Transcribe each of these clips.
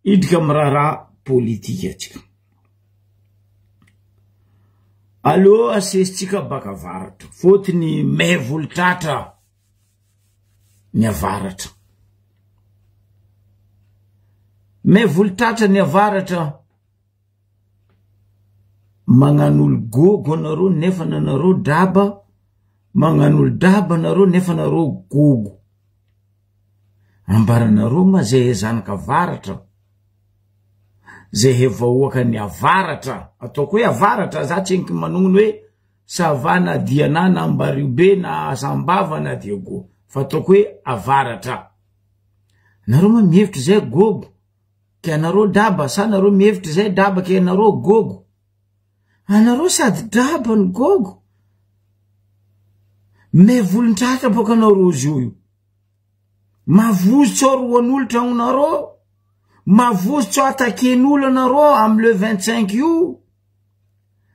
idika mirara politika atsika. Allo asesitsika baka avaratra fotony mehy volotratra ny avaratra. Mehy volotratra ny avaratra magnan'olo gogo anareo nefa nanareo draba, magnan'olo draba anareo nefa nareo gogo. Ambaranareo ma zay zanaka avaratra, zay hevahoaka ny avaratra, ataoko hoe avaratra za tsy enky manogno hoe sava na diana na ambaribe na asambava na diago, fa ataoko hoe avaratra. Nareo ma mihevitra zay gogo ke anareo draba, sa nareo mihevitra zay draba ke anareo gogo. Anareo sady draba ny gogo, me volontratra boka anareo zio. Mavozotsy roan'olo tragnonareo, mavozotsy ataken'olo anareo amy le 25 io.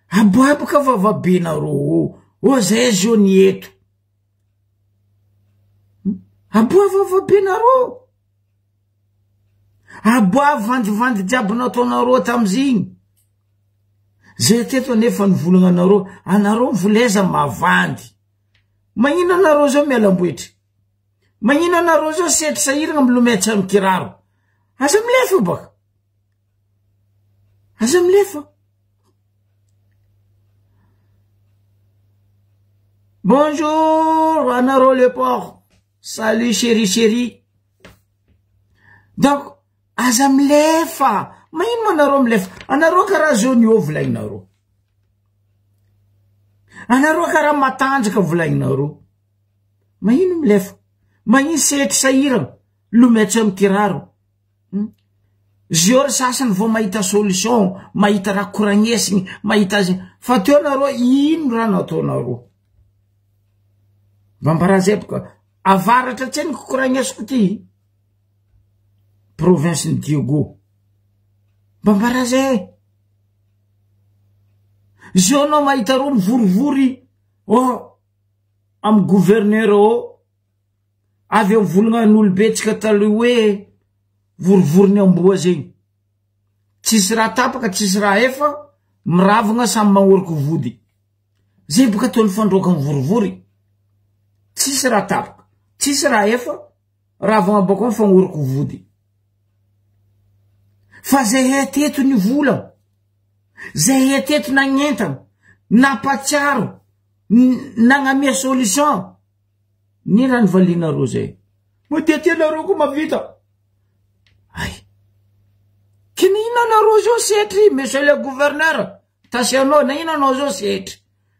Aboabaka vavabenareo, o zay zio ny eto. Aboa vavabenareo. Aboa vandivandy jiaby nataonareo tamizigny. Zay teto nefa nivolagna anareo, anareo voleza mavandy. Magnino anareo zao mialamboetry? Magnino anareo zao setry sahiragna milometsy amy kiraro? Aza milefa baka. Aza milefa. Bonjour, anareo le port. Salut chéri chéri. Donc, aza milefa. Magnino anareo milefa? Anareo karaha zony io volagninareo. Anareo karaha matanjaka volagninareo. Magnino milefa? Magnino setry sahiragna lometsy amy kiraro? Zio sasany vao mahita solution, mahita raha koragnesigny, mahita zay. Fa teo anareo ino raha nataonareo? Bambara zay boka avaratra tsy ny koragnesiko ty. Province ny Diogo. Bambara zay. Zio anao mahita ro mivorivory amy gouverneur o. Avy eo volagna n'olobetsika taloha hoe vorivory ny amboa zegny. Tsisy raha tapaka, tsisy raha efa, miravagna samy magnoriky vody. Zay boka ataony fandroaka mivorivory. Tsisy raha tapaka, tsisy raha efa, ravagna boko mifagnoriky vody. Fa zay heteto ny vola, zay heteto nagnentana, napatsiaro, nagnamia solution. Ni raha nivalinareo zay. Modetianareo ko mavita. Ay. Kinina nareo zio setry, monsieur le gouverneur. Tasianao, na ina anao zio setry.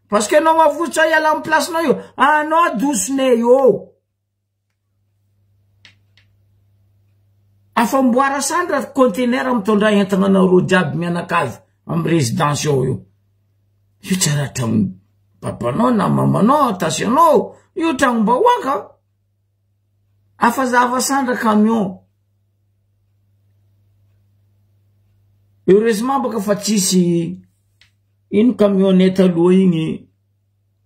Parce que anao mavotsy iala amy place nao io. Anao dosone io. Afamboara sandra conteneur mitondra entana nareo jiaby mianakavy amy résidence io. Io tsara tragno papanao na mamanao, tasianao. Io tragno bahoaka. Afazava sandra camion. Heureusement baka fa tsisy ino camionnette aloha igny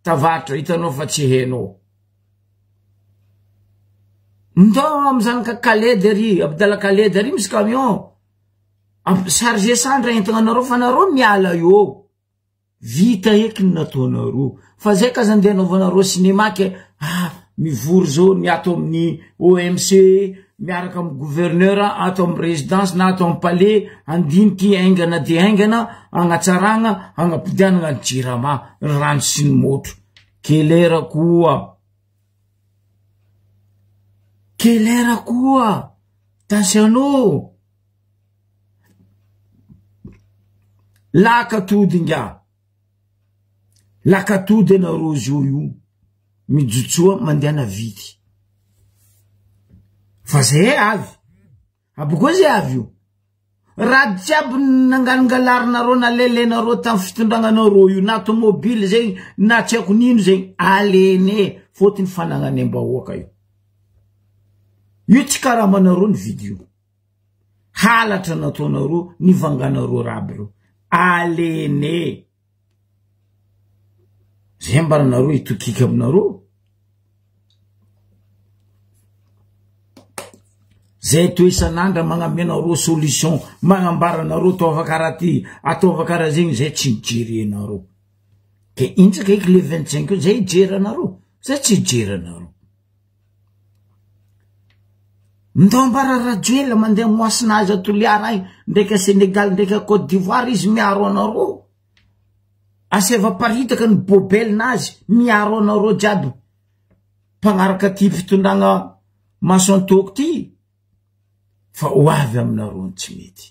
tavatra hitanao fa tsy henao. Ndao amy zanaka Kalederi, Abdala Kalederi misy camion. Chargé sandra entana nareo fa nareo miala io. Vita eky nataonareo. Fa zay ka zandeha naovanareo cinéma ke mivory zao miato amin'ny OMC, miaraka amy gouverneur, ato amy résidence na ato amy palais, andiniky aingana de aingana, agnatsaragna, agnapidianagna ny jirama, ny rano sy ny motro. Kelera koa. Kelera koa. Tasianao. Lakatody nga. Lakatody anareo zio io. Mijotsoa mandiana vity. Fa zay avy. Aboko zay avy io. Raha jiaby nangalingalarina na lelenareo tamy fitondranganareo io, na automobile zegny, na tsy haiko nino zegny, alene fotony fanagnany ambahoaka io. Io tsy karamanareo ny video. Halatra nataonareo, nivanganareo raby reo. Alene. Zay mbaranareo itokika aminareo. zay to isan'andra magnamenareo solution magnambaranareo ataova karaha ty ataova karaha zegny zay tsy mijerenareo ke intsaka eky le 25 io zay ijeranareo zay tsy ijeranareo ndao ambara rajoela mandeha moasinazy atoliara agny ndraiky Sénégal ndraiky Côte d'Ivoire izy miaro anareo asevaparitaka ny bobelinazy miaro anareo jiaby mpagnaraka ty fitondragna masantoko ty fa ho avy aminareo tsy mety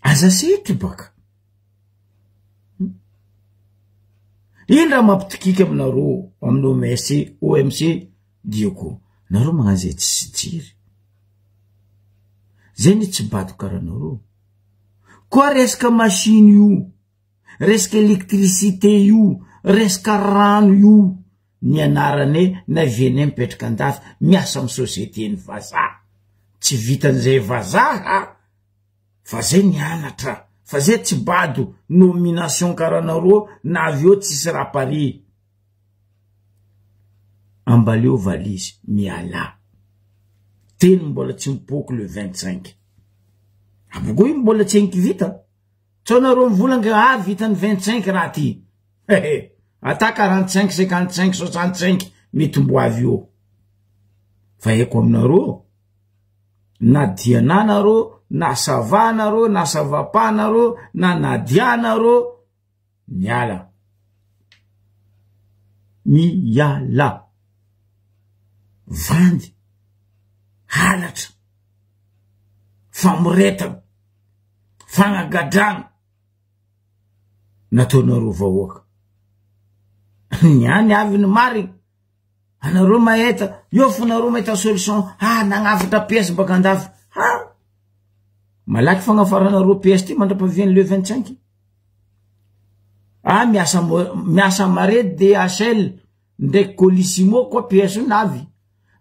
aza setry baka indra mampitokiky aminareo amin'ny OMC dioko nareo magnano zay tsy sijiry zay ny tsy bato karaha nareo koa resaka machine io resaka électricité io resaka rano io ny anarane na viene mipetraka andafy miasa amin'ny société ny vazaha tsy vitan'izay vazaha fa zay nianatra fa zay tsy bado nomination karaha nareo na avy eo tsisy rapare ambaleo valise miala teny mbola tsy mipoko le 25 aboko io mbola tsy enky vita tsao nareo mivolanga vita ny 25 raha ty ata 45 55 65 mety mbo avy eo fa eko aminareo na diana nareo na sava nareo na savapa nareo na nadia nareo miala vandy halatra famoretana fagnagadrana nataonareo vahoaka niany avy ny marigny anareo mahita io fonareo mahita solution nagnavatra pièce baka andafy malaky fagnafaranareo pièce ty mandrapaviany le 25 miasa mare DHL ndraiky Colissimo koa pièce io navy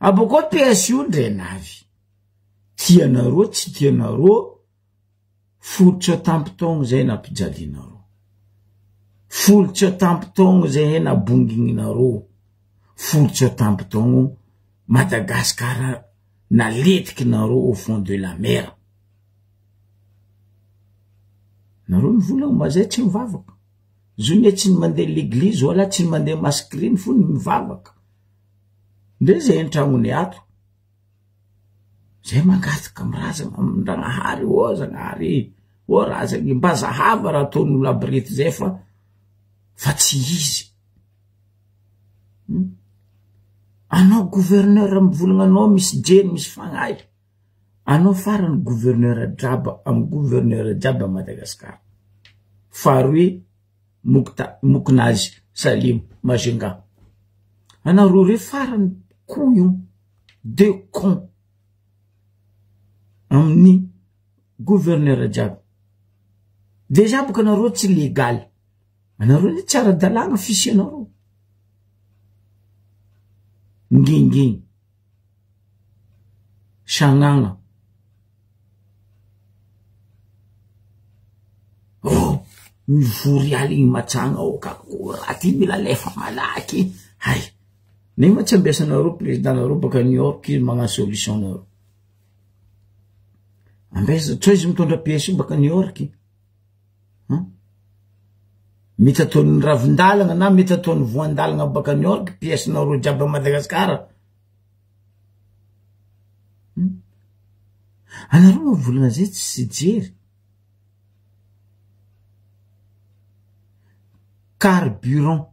aboko pièce io ndre navy tianareo tsy tianareo fototra atampitogno zay nampijalinareo fototra atampitogno zay nabonginareo fototra atampitogno Madagascar naletikinareo au fond de la mer nareo mivolagna mazay tsy mivavaka zony tsy mandeha l'église wala tsy mandeha mascrine fo mivavaka ndre zay antragnony ato zay mangataka mirazana amindragnahary o zagnahary o razagny mba zahava raha ataon'olo abrity zay fa tsy izy anao gouverneur mivolagna anao misy jeny misy fagnahy anao farany gouverneur draba amin'ny gouverneur jiaby à Madagascar faroe Moknazy Salim Majenga anao re farany couillon de con amin'ny gouverneur jiaby déjà boka anareo tsy légal anareo ny tsara dalàna fisianareo nginging Shananga mivory aligny matsagna kako aty mila lefa malaky hay ny ma tsy ambesanareo président nareo baka New York magnano solution nareo ambesa tsao izy mitondra pièce baka New York mety ataon'ny ravindalagna na mety ataon'ny voandalagna baka New York pièce nareo jiaby à Madagascar anareo mavolagna zay tsy jery carburant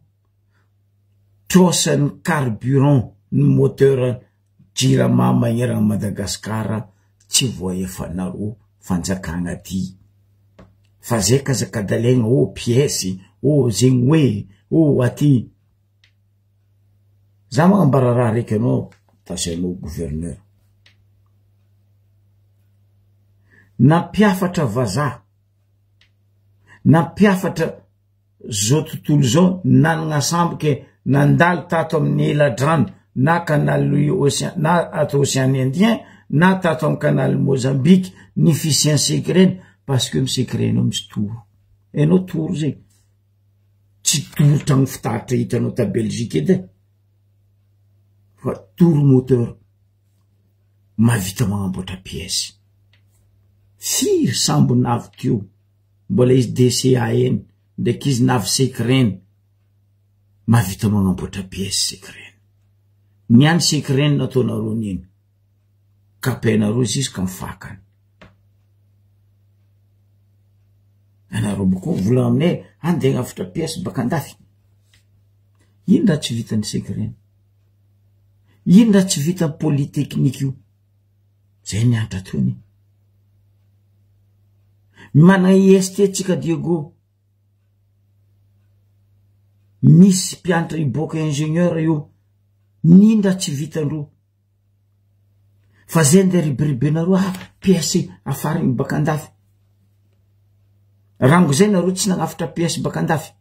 trosan'ny carburant ny moteur jirama magnera Madagascar tsy voaefanareo fanjakagna ty fa zay kazakadalegna pièce zegny hoe aty za magnambara raha raiky anao tasainao gouverneur nampiafatra vazaha nampiafatra zao tontolo zao nanagna samboke nandalo tato amin'ny eladrano na canal na ato Océan Indien na tato amin'ny canal Mozambique ny fisien secret parce que secret-nao misy toro enao toro zay tsy toro tragno fitaritra hitanao ta Belgique edy fa toro moteur Mahavita magnamboatra pièce. Firy sambo navy teo. Mbola izy DCAN. Ndraiky izy navy sekreny. Mahavita magnamboatra pièce sekreny. Niany sekreny nataonareo niny. Kapenareo ziska mifakany. Anareo boko vola aminay andeha hagnavotra pièce baka andafy. Ino raha tsy vitany sekreny? Ino raha tsy vitany polytechnique io? Zay niantra tony. Mana IST tsika Diego. Misy mpianatra iboaka ingénieur io. Nindra tsy vitandro. Fa zay ndeha riberibenareo pièce afariny baka andafy. Rango zay nareo tsy nagnafatra pièce baka andafy.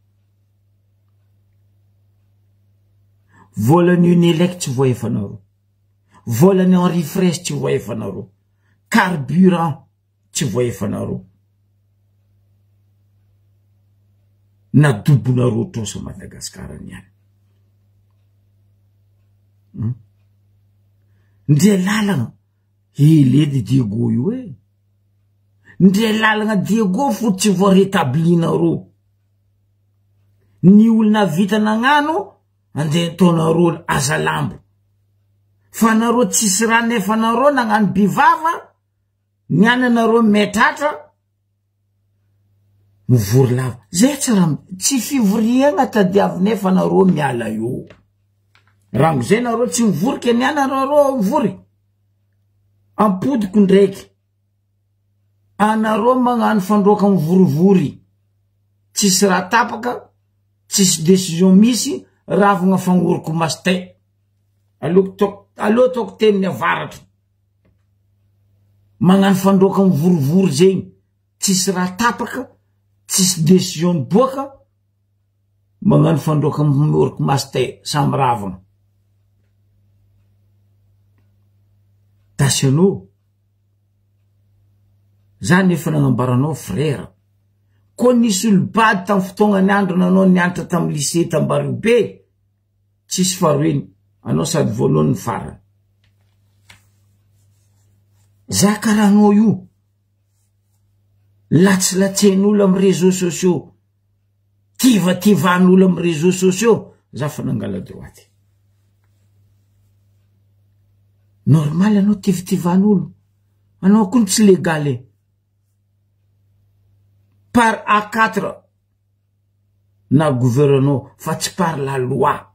Volany Unilec tsy voaefanareo. Volany Henri Fraisse tsy voaefanareo. Carburant tsy voaefanareo. Nadobonareo troso Madagasikara niany. Ndre lalagna eledy Diego io e. Ndre lalagna Diego fo tsy voaretablinareo. Ny olona vita nagnano andeha ataonareo azalambo. Fa nareo tsisy raha nefa nareo nagnano bivava. Niananareo metratra. Mivory lava. Zay tsara tsy fivoriagna tadiavina fa nareo miala io. Rango zay nareo tsy mivory ke niananareo mivory. Ampodiko ndraiky. Anareo magnano fandroaka mivorivory. Tsisy raha tapaka. Tsisy décision misy. Ravagna fangoroko mastai. Alo toko teniny avaratra. Magnano fandroaka mivorivory zegny. Tsisy raha tapaka. Tsisy décision boaka. Magnano fandroaka mivorivory mastai. Samy ravagna. Tasianao. Zany efa nagnambaranao frère. Ko nisy olobady tamin'ny fotoagnany andro nanao nianatra tamin'ny lycée Tambaribe. Tsisy faroeny. Anao sady voalohany farany. Za karahanao io. Latsalatsen'olo amin'ny réseaux sociaux. Tivativan'olo amin'ny réseaux sociaux. Za fa nangala droite. Normal anao tivativan'olo. Anao koa tsy légale. Par A4 na gouvernement fa tsy par la loi.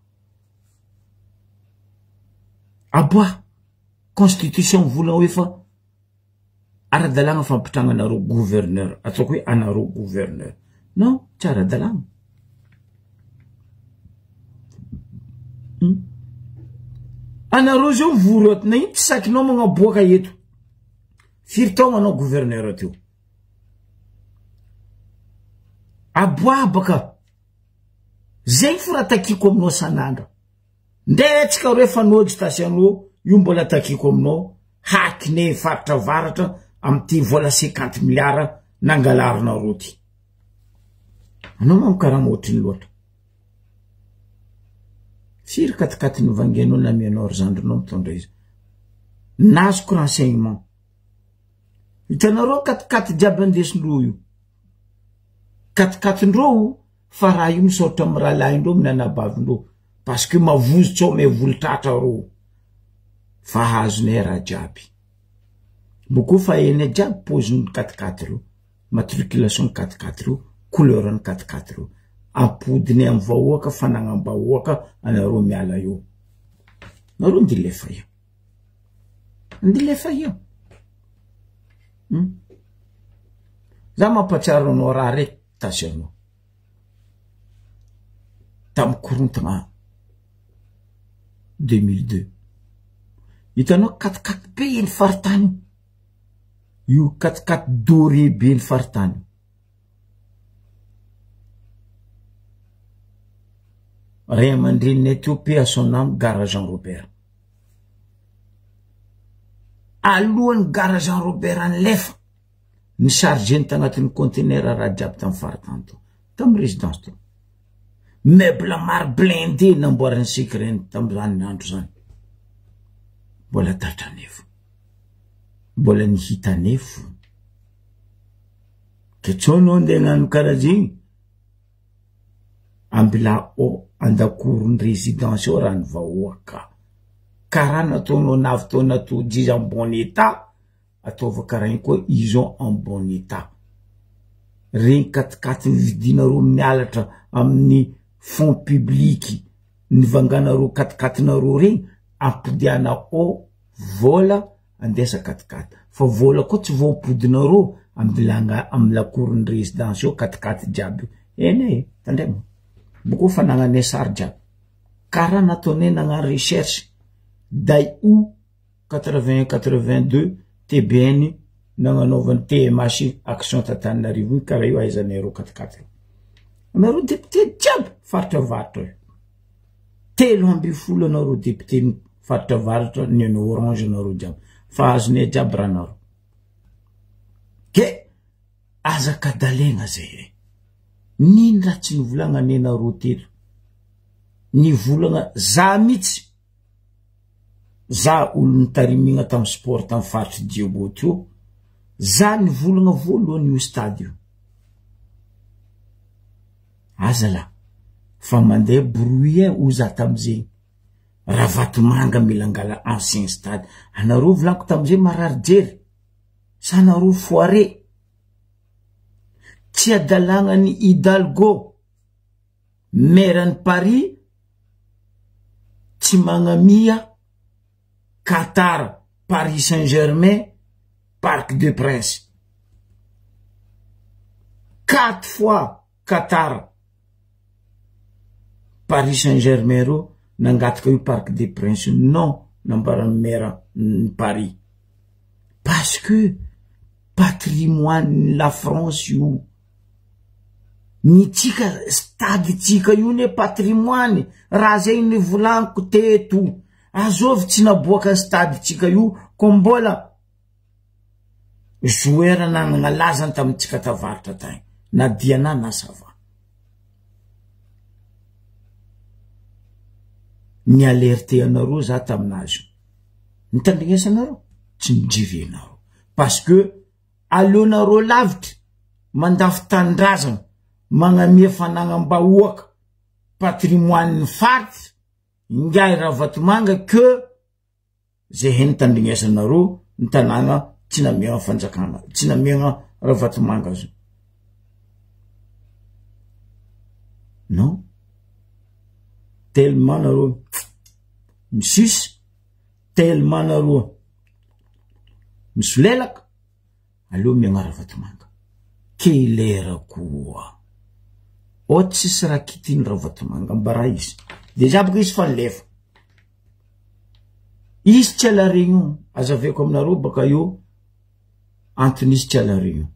Aboa constitution vola hoe fa ara-dalàgna fampitragnanareo gouverneur. Ataoko hoe anareo gouverneur. Non, tsy ara-dalàgna. Anareo zao mivory ato na ino tsy sakinao magnaboaka eto. Firy taogna anao gouverneur ateo. Aboa baka. Zay fo raha takiko aminao sanandra. Ndetsika rehefa nody stasianao, io mbola takiko aminao, hakine faritra varatra amty vola 50 milliards nangalarina roty. Anao mam karaha motriny loatra. Firy katikaty ny vangenao na mianao zandrinao mitondra izy. Nazoko renseignement. Hitanareo katikaty jiaby andesindreo io. Katikatindreo fa raha io misaotra amin'ny rahalaindreo minanabavindreo. Parce que mavozotsy ao mevolitratra reo. Fa hazonay raha jiaby. Boko fa ene jiaby poziny katikaty reo. Matriculation katikaty reo. Couleur ny katikaty reo. Apodiny amin'ny vahoaka fanagnam-bahoaka anareo miala io. Nareo ndilefa io. Ndilefa io. Za mampatsiaro anao raha reky tasianao. Tamin'ny korontagna 2002. Hitanao katikaty be ny faritany. Io katikaty doré be ny faritany. Ray aman-dreniny Éthiopie à son nom Gara Jean Robert. Alohan'ny Gara Jean Robert anlefa. Ny chargé tagnatin'ny conteneur raha jiaby tamin'ny faritany to. Tamin'ny résidence to. Meuble maro blindé namboarany sekreny tamin'izany andro zany. Mbola tatra nevo. mbola ny hitanefo ketsono ndenano karazigny ambila o andakoron'ny résidence o rano vahoaka karaha nataonao navitona to jizy en bon état ataova karaha igny koa ils ont en bon état regny katikaty vidinareo mialatra amin'ny fonds public ny vanganareo katikatinareo regny ampodiana o vola andesa katikaty fa vola koa tsy voapodinareo ambilanga amlakoron'ny résidence o katikaty jiaby ene tandremo boko fa nagnane sary jiaby karaha nataonay nagnano recherche day o 81-82 TBN nagnanaovany TMH action Tatananarivo karaha io aizanareo katikaty nareo député jiaby faritra varatra telo amby folo nareo député faritra varatra ny orange nareo jiaby fa azonay jiaby raha nareo ke azakadalegna zay nino raha tsy nivolagna nenareo telo nivolagna za mitsy za olo nitarimigna tamy sport tamy faritry Diobo teo za nivolagna voalohany io stade io aza la fa mandeha bruit o za tamizegny raha Vatomanga mila angala ancien stade anareo volaniko tamizay marary jery sa nareo foire tsy adalagna ny Hidalgo maire ny Paris tsy magnamia Qatar Paris Saint-Germain Parc des Princes 4 fois Qatar Paris Saint-Germain ro nangataka io Parc des Princes non nambarany maire ny Paris parce que patrimoine la France io ny tsika stade tsika io ne patrimoine raha zay ny volaniko teto azovy tsy naboaka stade tsika io ko mbola joueur nanagna lazany tamitsika tavaritra tagny na diana na sava ny alerte anareo za taminazy nitandrignesanareo tsy nijivenareo parce que aleonareo lavitra mandafy tandrazana magnamia fanagnam-bahoaka patrimoine ny faritra ingay raha Vatomanga que zay he nitandrignesanareo ny tanàna tsy namiagna fanjakana tsy namiagna raha Vatomanga zao non tellement nareo misisy tellement nareo misolelaka aleo miagna raha Vatomanga kelera koa o tsisy raha kitiny raha Vatomanga mbara izy deja boka izy fa nilefa izy tsy ala regny azaveko aminareo baka io antony izy tsy ala regny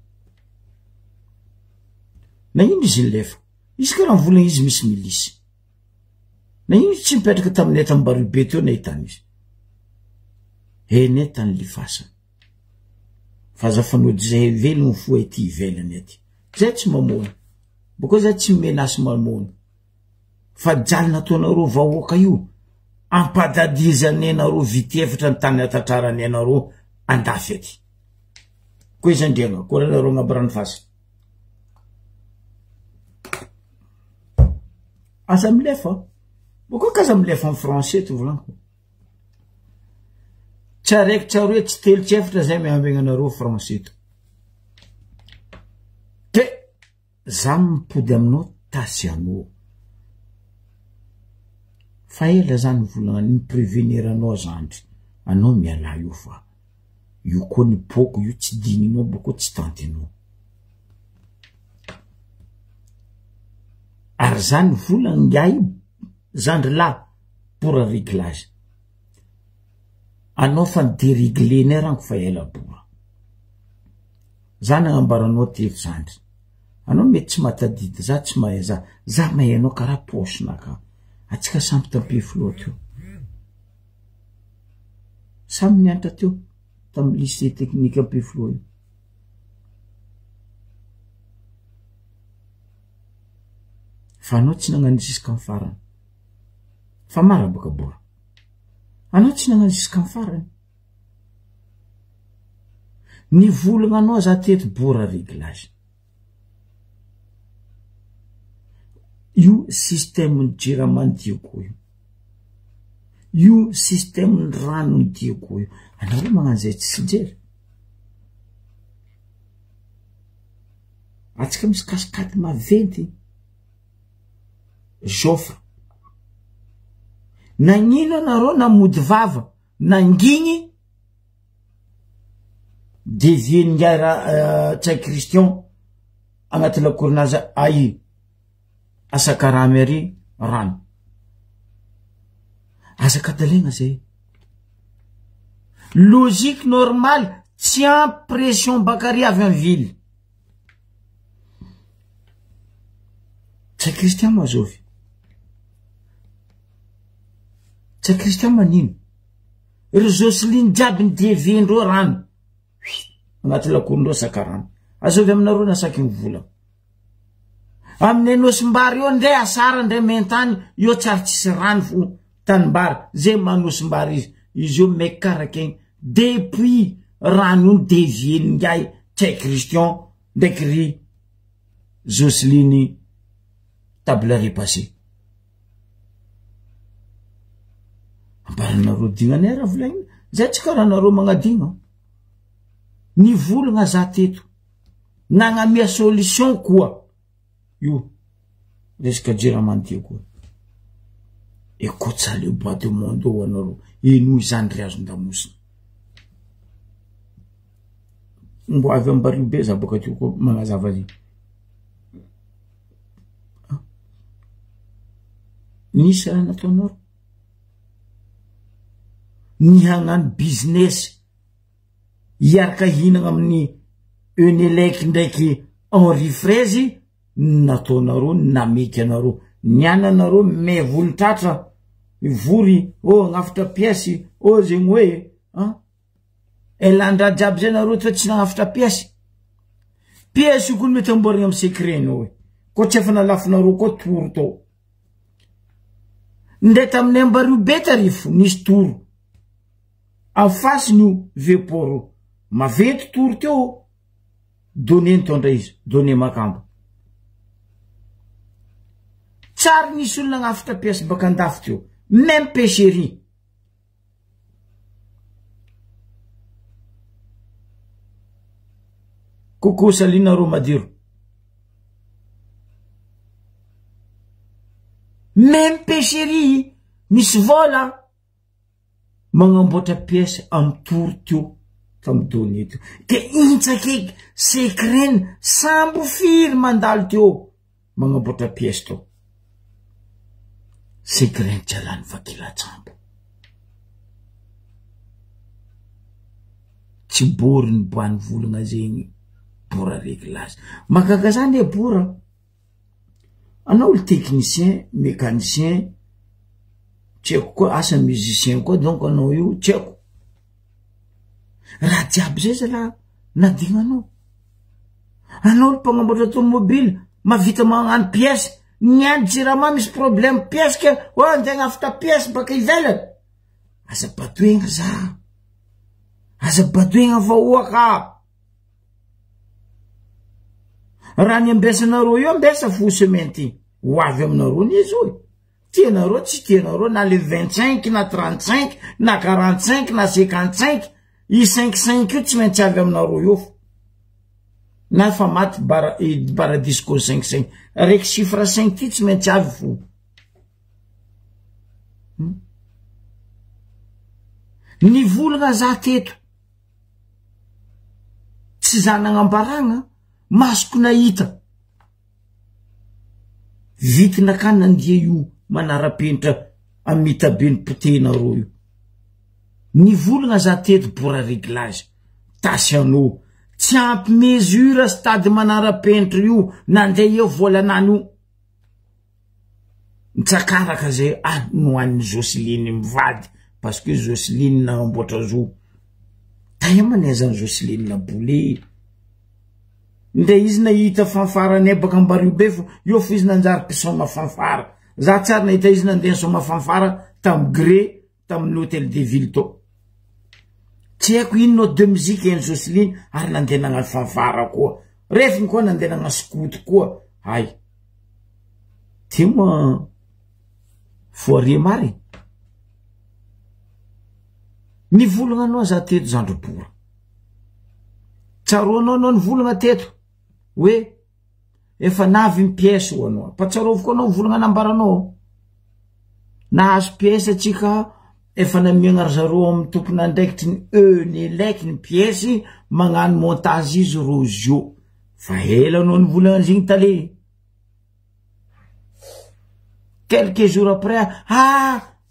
na ino izy nilefa izy ka raha mivolagna izy misy milisy na ino tsy mipetraka taminay tamy Barube teo nahitany izy ene tany lifasa fa za fanody zay velogny fo ety ivelany ety zay tsy mamono boko zay tsy menasy mamono fa jaly nataonareo vahoaka io ampadadizany anareo vitefatra ny tany atatrarany anareo andafy ety koa izy andriagna koa nareo agnabarany fasa aza milefa boko kaza milefa amin'ny français to volaniko tsy araiky tsaro hoe tsy telo tsy efatra zay miambegna anareo français to ke za mipody aminao tasy anao fa ela zany volagna ny prévenir anao zandry anao miala io fa io koa ny poko io tsy dininao boko tsy tantinao ary zany volagna ngay zandry la pour réglage anao fa dérégler ranko fa ela boa zany agnambaranao telo zandry anao mety tsy matadida za tsy mahay za mahay anao karaha poche naka atsika samby tampefilo teo samy niantra teo tamy lycée technique ampefilo io fa anao tsy nagnano jusqu'en farany fa marabaka boa anao tsy nagnano jusqu'en farany Ny volagna anao za teto bora réglazy. Io système jiramandiako io. Io système rano diako io. Anao magnano zay tsy jery. Atsika misy kasikady maventy. Joffre. Nagnino anareo namody vava, nangigny devieny ngara tsay Christian agnaty lakorinaza ai asakaramy ary rano. Azakadalegna zay. Logique normale, tiens pression bakary avy en ville. Tsay Christian mazovy. Tsay Christian manino. Ry Joseline jiaby deviendreo rano. Agnaty lakorindreo sakarano. Azovy aminareo nasaky mivola. Amin'ny Nosimbary io ndre asara ndre mentany io tsary tsisy rano fo tanimbary zay manosimbary izy. Izy io mekaraky depuis rano devieny ngay Tsay Christian ndraiky ry Joseline table repassé. Ambaranareo dignany ara volaigny. Zay tsy karahanareo magnadigna. Ny volagna za teto. Nagnamia solution koa. Io. Resaka jiramandiako. Écoute ça le bois de monde au anareo. Ino izany ry azon-damosina. Mbo avy ambario be za boka teo koa magnazava azy. Nisy raha nataonareo. Ny hagnano business. Iaraka hinagna amin'ny Unelec ndraiky Henri Frezy. Nataonareo nameky anareo. Niananareo me volotratra. Vory. Oh nafitra pièce. Oh zegny hoe. Elandra jiaby zay nareo fa tsy nagnafitra pièce. Pièce io koa mety amborigna amin'ny secret-nao. Koa tsy efa nalafinareo koa toro tao. Ndray tamin'ny ambario be tarifo nisy toro. Afasiny io veporo. Maventy toro teo. Donné nitondra izy. Donné Makamba. Tsary nisy olona nagnafitra pièce baka andafy teo. Même pêcherie. Coucou Salina Romadiro. Même pêcherie. Misy vola. Magnamboatra pièce amin'ny toro teo. Tamin'ny donné teo. Ke intsaky secret sambo firy mandalo teo. Magnamboatra pièce teo. Secret jalany vakila tsambo. Tsy bory ny boany volagna zegny. Bora réglazy. Makakazany e bora. Anao le technicien, mécanicien, tcheko koa asa musicien koa donc anao io tcheko. Raha jiaby zay zala nadignanao. Anao le mpagnamboatra automobile, mavita magnano pièce, niany jirama misy problème pièce ke, oh andeha hagnafitra pièce baka ivelany. Aza batoegna za. Aza batoegna vahoaka. Raha ny ambesanareo io ambesa fo semaine ty. Ho avy aminareo nizy oe. Tianareo tsy tianareo na le 25 na 35 na 45 na 55. I 5 io tsy maintsy avy aminareo io. Na fa maty bara disco 5. Reky chiffre 5 ty tsy maintsy avy fo. Ny volagna za teto. Tsy za nagnambaragna. Masoko nahita. Vitina ka nandia io manara-penitra amitabe ny potenareo io. Ny volagna za teto bora réglazy. Tasy anao. Tsy ampy mesure stade manara-penitra io. Nandeha eo volanany io. Nitsakaraka zay. Nohan'ny Joseline mivady. Parce que Joseline namboatra zo. Taia manezany Joseline na boule. Nde izy nahita fanfarane baka ambario be fo. Io fo izy nanjary mpisoma fanfara. Za tsara nahita izy nandeha nisoma fanfara tam gré, tam l'hôtel de ville to. tsy haiko ino note de musique eny Jocelyne ary nandeha nagnano fanfara koa refiny koa nandeha nagnano skoto koa ay ty moa foarie mary nivolagna anao za teto Zandrobora tsaroanao anao nivolagna teto hoe efa navy ny pièce ho anao patsaroviko anao volagna nambaranao nahazo pièce atsika efa namiagna zareo amin'ny tompona andraikitry ny ny elaiky ny pièce magnano montage izy Rozio fa ela anao nivolagna an'izigny tale quelques jours après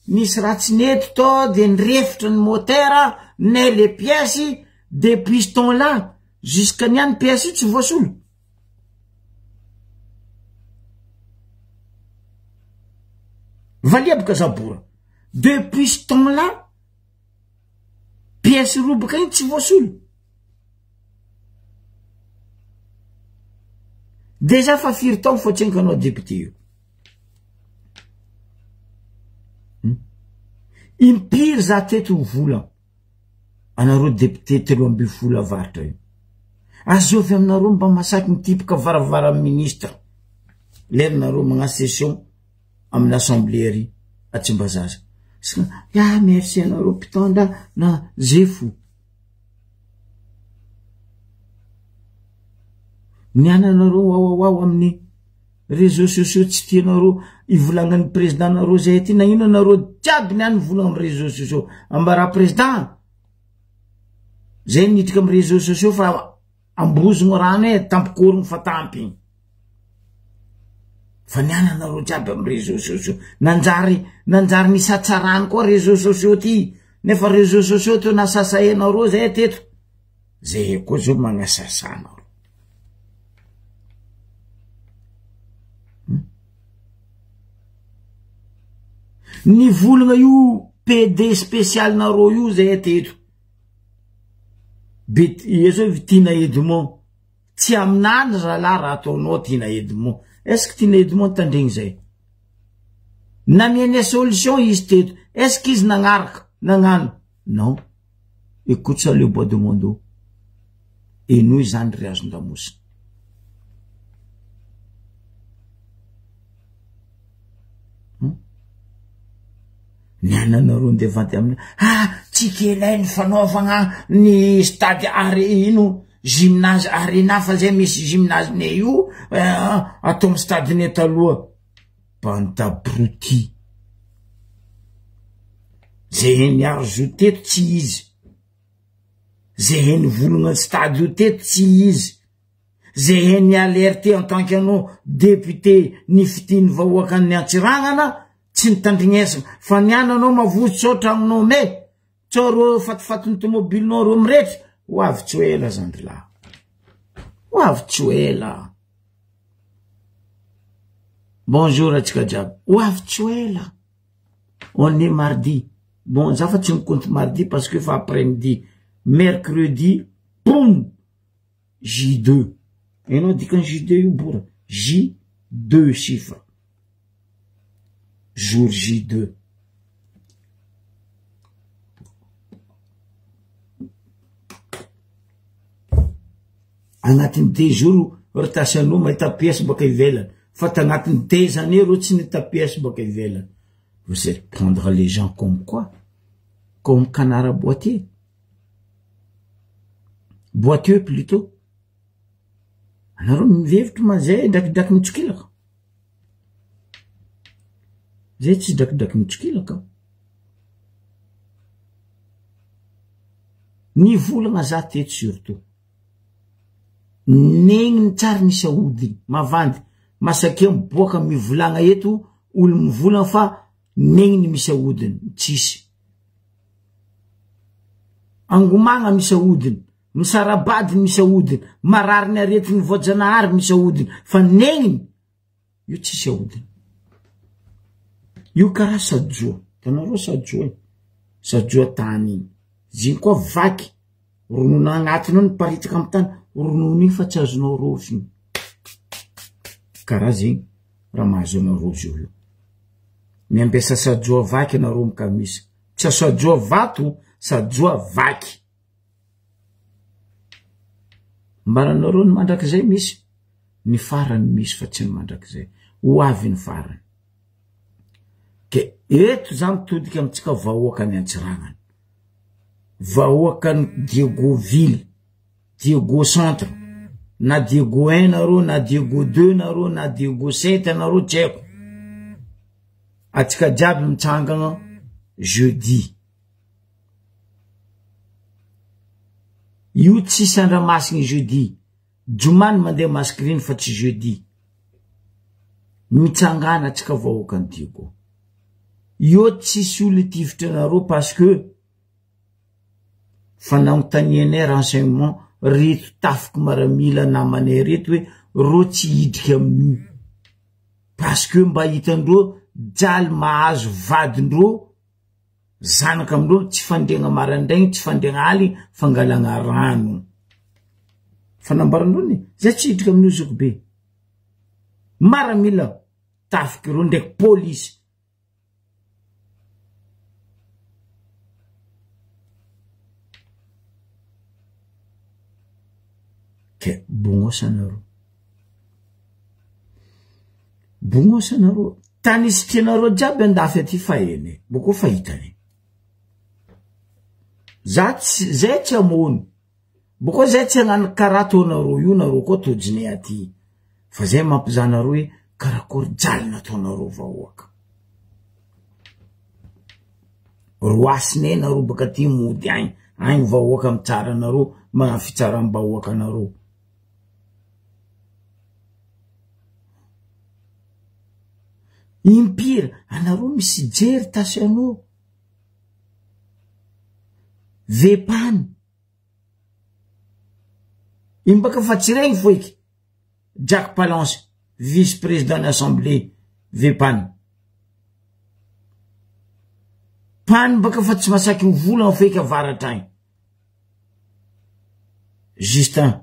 nisy ratsy neto to de nirefitra ny motera ne les pièces depuis ce temps-là jusqu'à niany pièce tsy voasolo valiabaka Zabora depuis ce temps-là pièce robaka iny tsy voasolo déjà fa firy taogno fa tsenka anao député io impiry za teto vola anareo député 3 avaratra io azovy aminareo mba masaky mitipaka varavara ministre lerinareo magna session amin'ny assemblée ry Atsimbazaza ya merci anareo mpitondra na zefo niananareo ao amin'ny réseaux sociaux tsy tianareo ivolagnan'ny président nareo zay ty na ino anareo jiaby niany volagna amin'ny réseaux sociaux ambara président zay nitrika amin'ny réseaux sociaux fa ambozogno rano e tampikorogno fa tampy fa niana anareo jiaby amin'ny réseaux sociaux nanjary nisatsarany koa réseaux sociaux ty nefa réseaux sociaux to nasasaenareo zay teto zay koa zao magnasasanareo ni volagna io PD spécial nareo io zay teto Yeso Tina Edmond tsy aminany raha ataonao Tina Edmond est-ce que Tina Edmond tandregny zay namiane solution izy teto est-ce qu'izy nagnaraka nagnano non écoute ça le bois de mondo et nous zany ry azon-damosina niananareo ndevanty amina tsy kelay ny fanaovagna ny stade ino gymnase arena fa zay misy gymnase ne io atao amin'ny stade ne taloha banta bruti zay niaro zo teto tsy izy zay nivolagna stade io teto tsy izy zay ni alerte en tant qu'anao député ny fitiny vahoaka ny Antsiragnana tsy nitandrignesa fa niananao mavotsy sotra aminao me tsoro fatifatiny tomobilinao ro miretra hoavy tsy ela zandry la hoavy tsy ela bonjour atsika jiaby hoavy tsy ela on est mardi bon za fa tsy mikonty mardi parce que fa après-midi mercredi boum J2 enao dikany J2 io bora J2 chiffre jour J2 agnatiny 2 jours rotasanao mahita pièce baka ivelany fa tagnatiny 2 années ro tsy nita pièce baka ivelany vous allez prendre les gens comme quoi comme canard boitier boiteux plutôt anareo mivevitry mazay drakidraky mitsokilaka zay tsy drakidraky mitsokilaka ny volagna za teto surtout negny ny tsary nisy ahodiny mavandy masakeo miboaka mivolagna eto olo mivolagna fa negny ny misy ahodiny tsisy angomagna misy ahodiny misarabady misy ahodiny marary ny arety ny voajanahary misy ahodiny fa negny io tsisy ahodiny io karaha sajoa tanareo sajoa tany igny ziny koa vaky ronono agnatiny ao ny paritaka amy tany ronono igny fa tsy azonao rozy igny karaha zegny raha mahazo anareo zio io miampiasa sajoa vaky anareo mikamisy tsy sajoa vato sajoa vaky Mbaranareo ny mandrakizay misy, ny farany misy fa tsy ny mandrakizay. Ho avy ny farany. Ke eto za mitodika amitsika vahoaka ny Antsiragnany. Vahoaka ny Diegoville, Diego centre, na Diego 1 nareo, na Diego 2 nareo, na Diego 7 nareo tsy haiko. Atsika jiaby mitsangana jeudi. Io tsy sandramasiny jeudi. Jomany mandeha maskriny fa tsy jeudi. Mitsangana atsika vahoaka ny Diego. Io tsy solitivitra nareo parce que fanagnotanianay renseignement reto tafiky maramila namanay reto hoe ro tsy hidrika amin'io. Parce que mba hitandreo jaly mahazo vadindreo zanaka amindreo tsy fandegna marandraigny, tsy fandegna aly, fangalagna rano. Fanambarandreo ni zay tsy hidrika amin'io zoko be. Maramila tafiky reo ndraiky polisy. Ke bongosanareo. Bongosanareo. Tany sitrianareo jiaby andafy aty fahene. Boko fahitany. Zay tsy amony. Boko zay tsy agnano karatonareo io nareo koa tojine aty. Fa zay mampizanareo hoe karakory jaly nataonareo vahoaka. Roasine nareo baka ty mody agny. Agny vahoaka mitsara nareo, magna fitsaram-bahoaka nareo. Impira, anareo misy jery tasianao. Vepany. Imbaka fa tsy regny foiky. Jack Palance, vice-président de l'Assemblée, Vepany. Pani baka fa tsy masaky vola foiky avaratragny. Justin.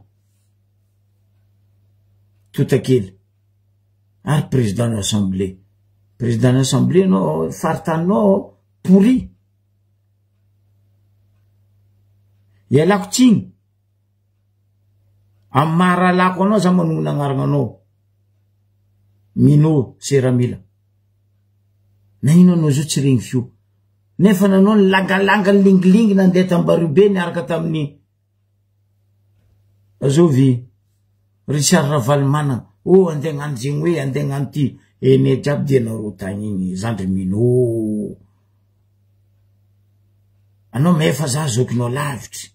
Totakely. Ary président de l'Assemblée. Président de l'Assemblée, no, fartanao, pourri. Ialako tsigny. Amaralako anao za manongona agnarana anao. Mino Seramila. Na ino anao zo tsy regny fio. Nefa nanao ny langalanga lingilingy nandeha tambarobe niaraka tamin'ny azovy Richard Ravalmana. Oh, andeha gnano zegny hoe andeha gnano ty ene jiaby dia nareo tagny igny zandry mino. Anao mefa za zokinao lavitry.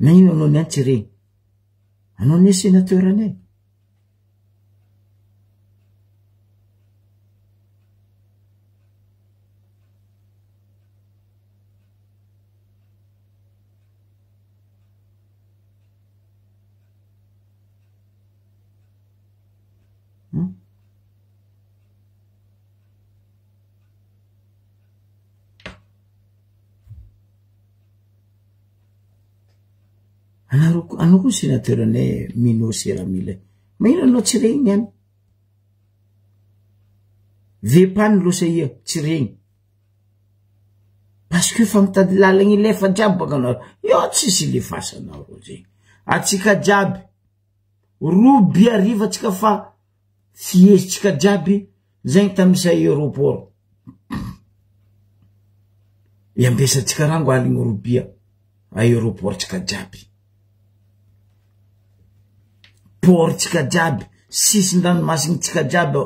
Na ino anao niany tsy regny. Anao ne sénateur anay. Anao koa sénateur anay Mino Seramila. Ma ino anao tsy regny niany. Vepany losa ia tsy regny. Parce que fa mitady lalagny lefa jiaby baka anao. Io tsy sy lefasanao ro zegny. Atsika jiaby. Roby ariva atsika fa fiesitsika jiaby zegny tamisa aéroport. Iambesatsika rango aligny robia aéroport tsika jiaby. Port tsika jiaby, sisin-dranomasiny tsika jiaby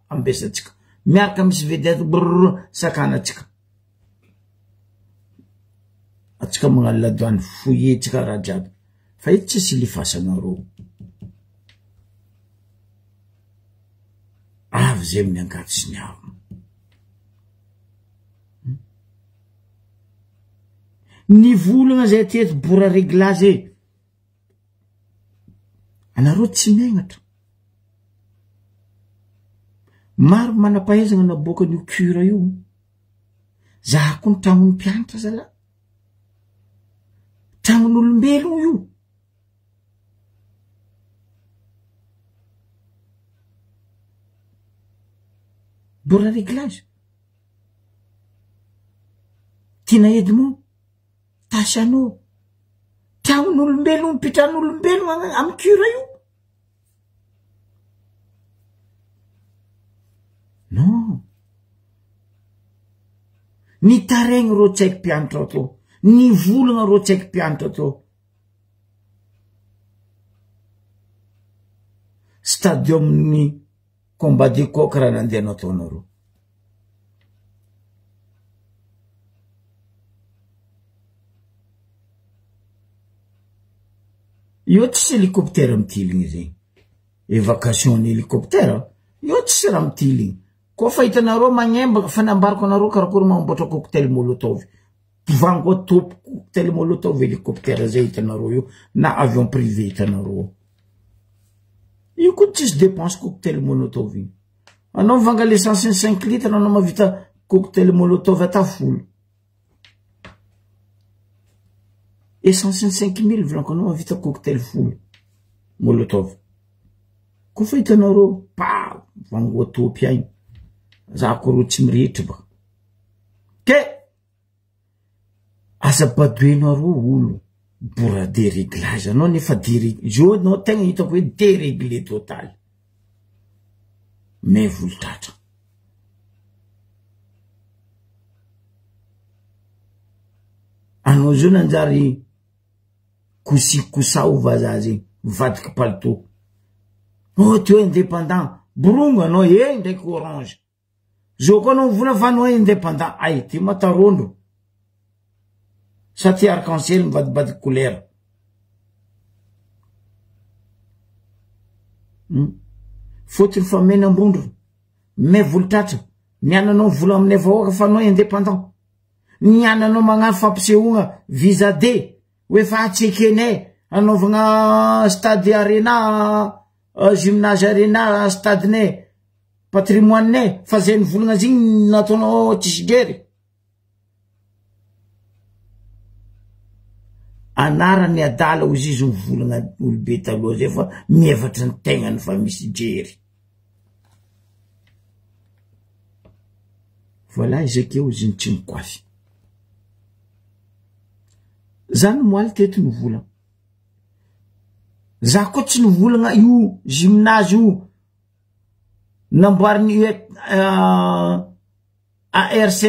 ambesatsika. Miaraka misy vedette brrr sakana tsika. Atsika magnano ladoany fouillé tsika raha jiaby. Fa ito tsy sy lifasanareo. Avy zay amin'ny angato sy ny avo. Ny volagna zay teto bora réglaze. Anareo tsy megnatra. Maro manapahaizana naboaka n'io cure io. Zaho koa ny tragnon'ny mpianatra zala. Tragnon'olombelogno io. Bora réglage. Tina Edmond. Tasano. tiagn'olombelogno mipitran'olombelogno amy cura io. Non. Ny taregny ro tsy haiko mpianatra atao. Ny volagna ro tsy haiko mpianatra atao. Stadiumny combat de coq raha nandeha nataonareo. Io tsisy hélicoptère mitiligny zegny. Évacuation ny hélicoptère, io tsisy raha mitiligny. Koa fa hitanareo magnemba fanambarako anareo karakory mamboatra cocktail molotov. Vango atopy cocktail molotov hélicoptère zay hitanareo io na avion privé hitanareo. Io koa tsisy dépense cocktail molotov iny. Anao vanga l'essence 5 litres anao mavita cocktail molotov ata folo. Essence 5000 volanko anao mavita cocktail folo molotov. Koa fa hitanareo pa vango atopy agny. Zako ro tsy mirehitra ba. Ke azabadoenareo olo bora déréglage anao nefa jo anao tegna hitako hoe déréglé total. Mais volotatra. Anao zao nanjary kosikosao vazaha zegny mivadiky palito. Oh tu es indépendant. Borongo anao ndraiky orange. Zo koa anao vola fa anao indépendant. Ay ty matarondo. Sa ty arc-en-ciel mivadibadiky couleur. Fotony fa mena ambondro. Me volotratra. Niananao vola aminay vahoaka fa anao indépendant. Niananao magnano fampisehoagna visa D. Hoe fa atsekenay anaovagna stade arena, gymnase arena, stade-nay, patrimoine-nay, fa zay nivolagna zigny nataonao tsisigery. Anarany adala ozy izy mivolagna olobe taloha zay fa mievatra ny tegnany fa misy jery. Voilà izakeo izy tsy mikoafy. Zany moaly teto ny volagna. Za koa tsy nivolagna io gymnase io namboariny AR7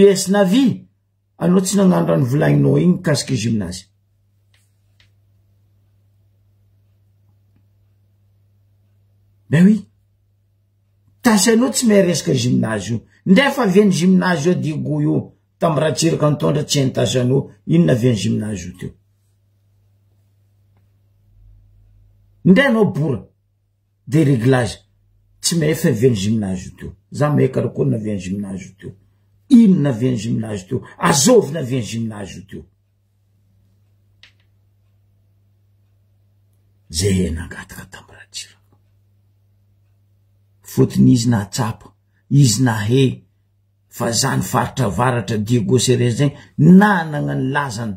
US Navy. Anao tsy nagnano raha nivolagninao igny kasika gymnase. Ben oui. Tasy anao tsy mahay resaka gymnase io. Ndefa avy gymnase io digo io. Tamy raha tsiraka nitondra tsy nitasy anao. Inona avy gymnase io teo. Ndray anao bora. Déréglage. Tsy mahay fa avy gymnase io teo. Za mahay karakory navy gymnase io teo. Inona avy gymnase teo. Azovina avy gymnase io teo. Zay nangataka tamy raha tsiraka. Fotony izy nahatsapa. Izy nahe. Fa zany faritra varatra Diego Séré zay nanagna ny lazany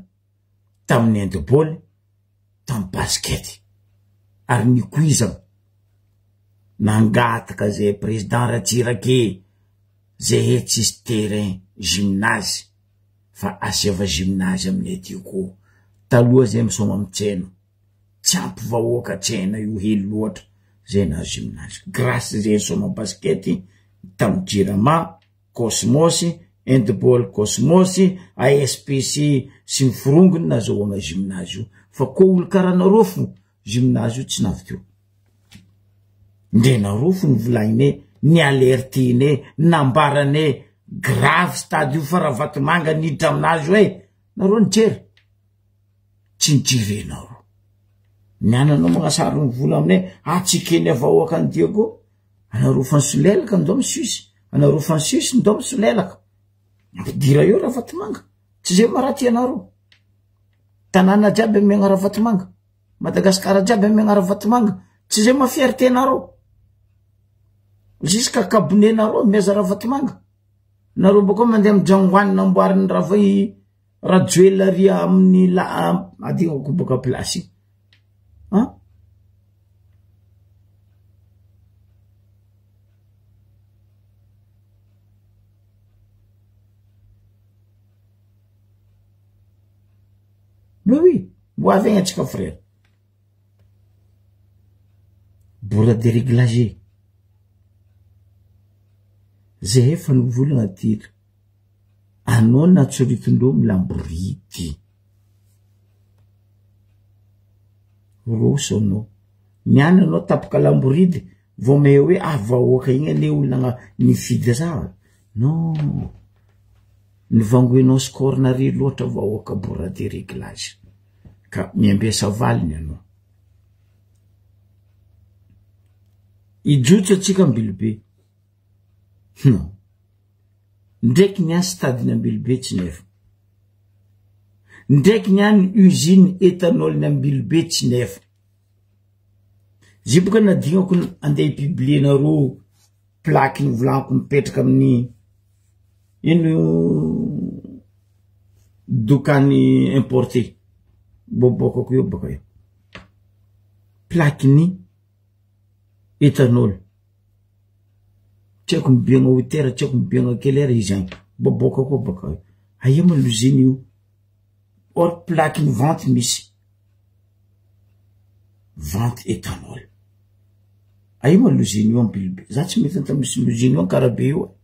tamin'ny handball, tamin'ny basket. Ary nikuizana nangataka zay président Ratsirake zay tsisy terrain gymnase fa asiava gymnase amin'ny Diego. Taloha zay misoma mitsena. Tsy ampy vahoaka tsena io hely loatra zay na gymnase. Grâce zay misoma basket tamin'ny Jirama, Cosmos, handball Cosmos, ASPC sy mifirongony nazahoagna gymnase io. Fa koa olo karanareo fo gymnase io tsy navy teo. Ndrenareo fo nivolagninay, ny alertinay, nambaranay grave stade io fa raha Vatomanga niditra aminazy hoe nareo nijery. Tsy nijirenareo. Niananao magnasary mivola aminay, atsikeny avahoaka ny Diego. Anareo fa nisolelaka ndao amin'ny Suisse. Anareo fa ny Suisse ndao misolelaka. Ampidira eo raha Vatomanga. Tsy zay maraty anareo. Tanàna jiaby amin'ny raha Vatomanga. Madagasikara jiaby amin'ny raha Vatomanga. Tsy zay mafierté nareo. Jusqu'à kabone nareo meza raha Vatomanga. Nareo bako mandeha amin'ny Jangwany namboariny raha vai raha joelleria amin'ny adinako baka place. Hein? Mais oui, boivez un petit frère. Bourra de réglager. Zay efa nivolagna teto. Anao natsoritondreo milambority. Roso anao. Miana anao tapaka lambority. Vao me hoe vahoaka igny le olona nifidy za. Non. Nivangoenao scorna ry loatra vahoaka bourra de réglage. Ka miambiasa valiny anao. Ijotso atsika ambilobe. Non. Ndraiky niany stadiny ambilobe tsy nefa. Ndraiky niany usine éthanol ny ambilobe tsy nefa. Ziboka nadignako andeha ipiblienareo plaque ny volanko mipetraka amin'ny ino dokany importé. Bobokako eo baka eo. Plaque ny éthanol. Tiako mibiagna hotera, tiako mibiagna kelera izany. Bobokako baka eo. Aia ma l'usine io. Or plaque ny vente misy. Vente éthanol. Aia ma l'usine io ambilobe. Za tsy mety anta misy l'usine io Ankarabe io.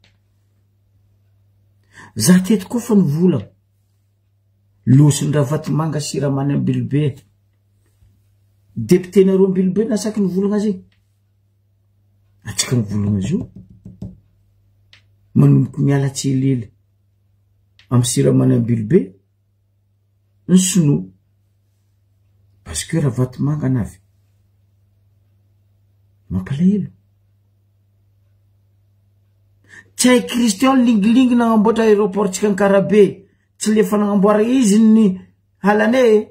Za teto koa fa nivola. Losin-dra Vatomanga Siramany ambilobe. Député nareo ambilobe nasaky nivolagna zay. Atsika nivolagna zio. Manomboky miala tselely am Siramany ambilobe. Nsono. Parce que ra Vatomanga navy. Mampalahelo. Tsy hay Christian lingilingy nagnamboatra aéroport tsika Ankarabe. Tsy le fa nagnamboara izy ny halane.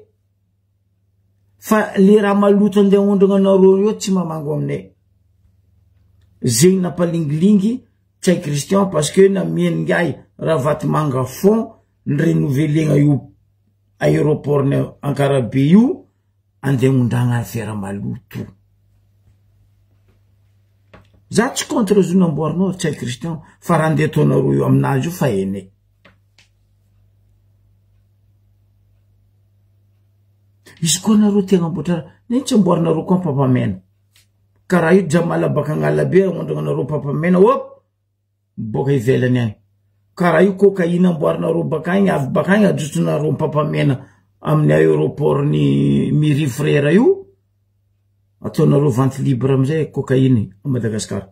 Fa le raha maloto andeha ondragna anareo io tsy mamango aminay. Zegny nampalingilingy tsy hay Christian parce que namieny ngai raha Vatomanga fond nirenovelena io aéroport ny Ankarabe io andeha ondragna affaire maloto. Za tsy contre zo namboarinao tsy hay Christian fa raha andeha ataonareo io aminazy io fa ene. Izy koa nareo te hagnamboatra ne tsy amboarinareo koa Papamena. Karaha io Jamala baka Agnalabe amondragnanareo Papamena hop boka ivelany agny. Karaha io cocaïne amboarinareo baka agny avy baka agny ajotsonareo Papamena amin'ny aéroport ny Miri Frère io. Ataonareo vente libre amizay cocaïne a Madagascar.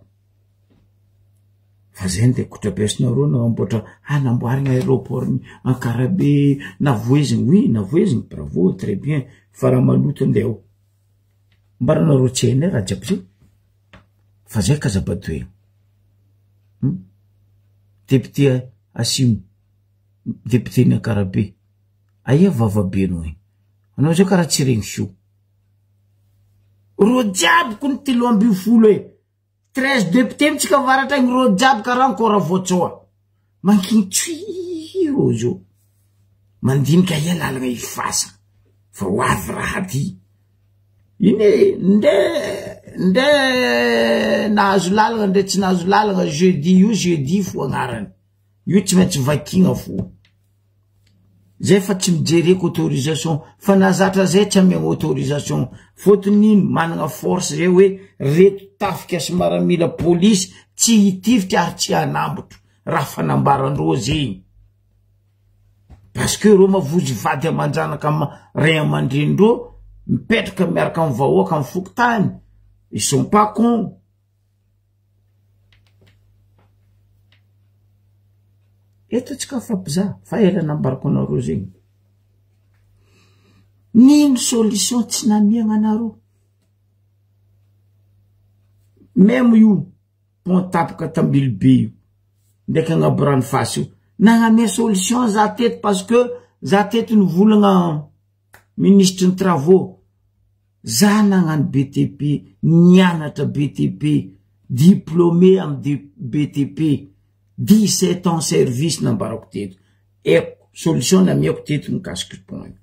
Fa zay nde kotrapesinareo nagnamboatra namboarigna aéroport ny Ankarabe navoezigny. Oui, navoezigny. Bravo, très bien. Fa raha maloto ndeo. Mbaranareo tsy hainay raha jiaby zay. Fa zay kazabadoe. Député Assimo. Député ny Ankarabe. Aia vavabenao igny. Anao zao karaha tsy regny fio. Ro jiaby ko ny 3 e. 13 député mitsika varatra igny ro jiaby karaha ankora voatsoa. Mankiny tsiro zo. Mandinika ia lalagna ifasa. Fa hoavy raha ty. Ine nde nahazo lalagna nde tsy nahazo lalagna jeudi fo agnarany. Io tsy maintsy vakigna fo. Zay fa tsy mijereko autorisation fa nazatra zay tsy amiagna autorisation fotony managna force zay hoe reto tafika sy maramila police tsy hitifitra ary tsy hanambotro raha fanambarandreo zegny. Parce que reo mavozy vady amanjanaka ray amandrenindreo mipetraka miaraka amin'ny vahoaka amin'ny fokotany. Ils sont pas cons. Eto tsika fampiza fa ela nambarako anareo zegny. Nino solution tsy namiagna anareo? Même io pont tapaka tambilobe io ndraiky agnaby ranofasy io nagnamia solution za teto parce que za teto nivolagna ministre ny travaux. Za nagnano BTP, nianatra BTP, diplômé amin'ny BTP. 17 ans service nambarako teto. Eko solution namiako teto mikasiky pont.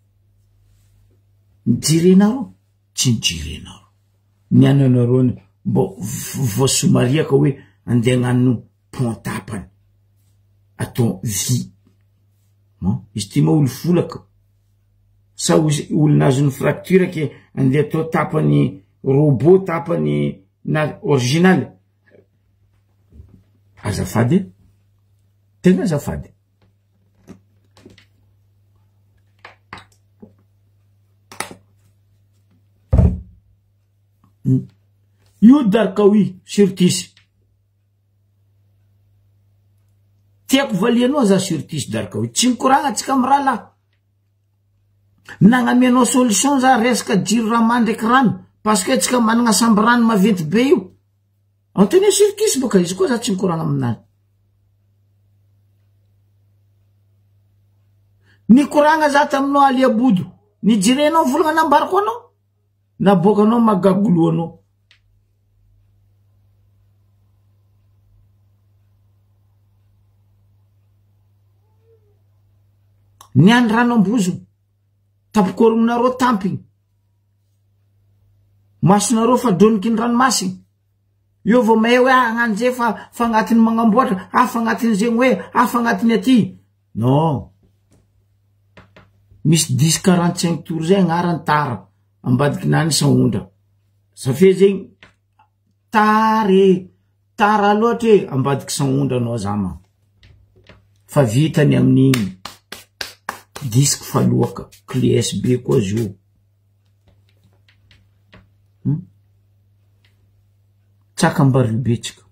Nijirenareo? Tsy nijirenareo. Niananareo bo voasomariaka hoe andeha hagnano pont tapany. Atao vy. Izy ty maolo folaka. sa olona azony fracture ke andeha atao tapany robot tapany na original azafady tena azafady io darkaoui surtisy tiako valianao za surtisy darkaoui tsy mikoragna atsika amy raha lahy nagnamianao solution za resaka jiro rama ndraiky rano parce que tsika managna samby rano maventy be io antony surtisy boka izy koa za tsy mikoragna aminazy nikoragna za taminao aliabodo nijirenao volagna nambarako anao na bokanao magagoloanao niany rano ambozo tapikorominareo tampiny masonareo fa doniky ny ranomasiny io vo mahay hoe agnano zay fa agnatiny magnamboatra fa agnatiny zegny hoe fa agnatiny aty non misy 10-45 tours zay agnarany tara ambadiky nany saondra safia zegny tara loatra ambadiky saondra anao zama fa vitany amin'igny disque faloaka clé USB koa zio tsaka mbaribetsika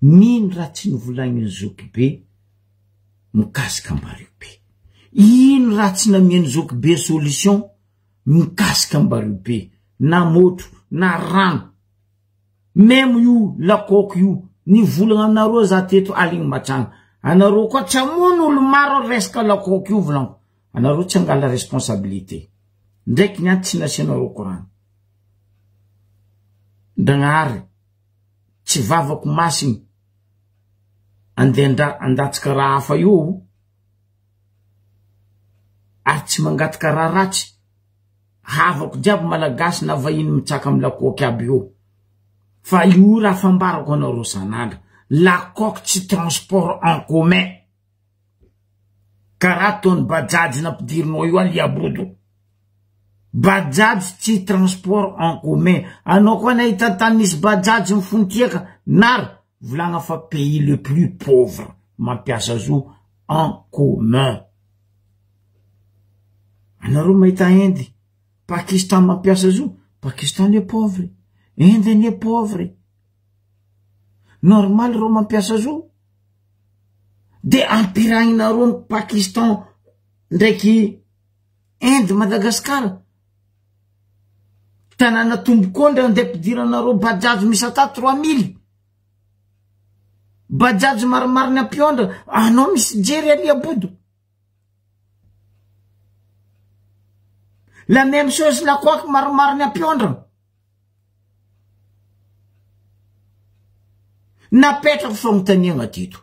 nino raha tsy nivolagny zoky be mikasika mbaribe ino raha tsy namiany zoky be solution mikasika mbaribe na motro na rano même io lakoko io nivolagna aminareo za teto aligny matragna anareo koa tsy amono olo maro resaka lakoko io volanko anareo tsy angala responsabilité ndraiky niany tsy nasianareo koragna ndagnahary tsy vavako masiny andatsika raha hafa io ary tsy mangataka raha ratsy havako jiaby malagasy na vahiny mitsaka amy lakoky aby io fa io raha fambarako anareo sanandra lakoky tsy transport en commun karaha tony bajaj nampidirinao io aliabodo bajaj tsy transport en commun anao koa nahita tany nisy bajaj mifontiaka nary volagna fa pays le plus pauvre mampiasa zo en commun anareo mahita Inde Pakistan mampiasa zo Pakistan est pauvre Inde n'est pauvre normal ro mampiasa zo de ampiragninareo Pakistan ndraiky Inde Madagascar tanana tombokondra andeha ampidiranareo bajaj misy ata 3000 bajaj maromariny ampiondra anao misy jery aliabodo la même chose la koaky maromariny ampiondra napetrako fagnotaniagna tito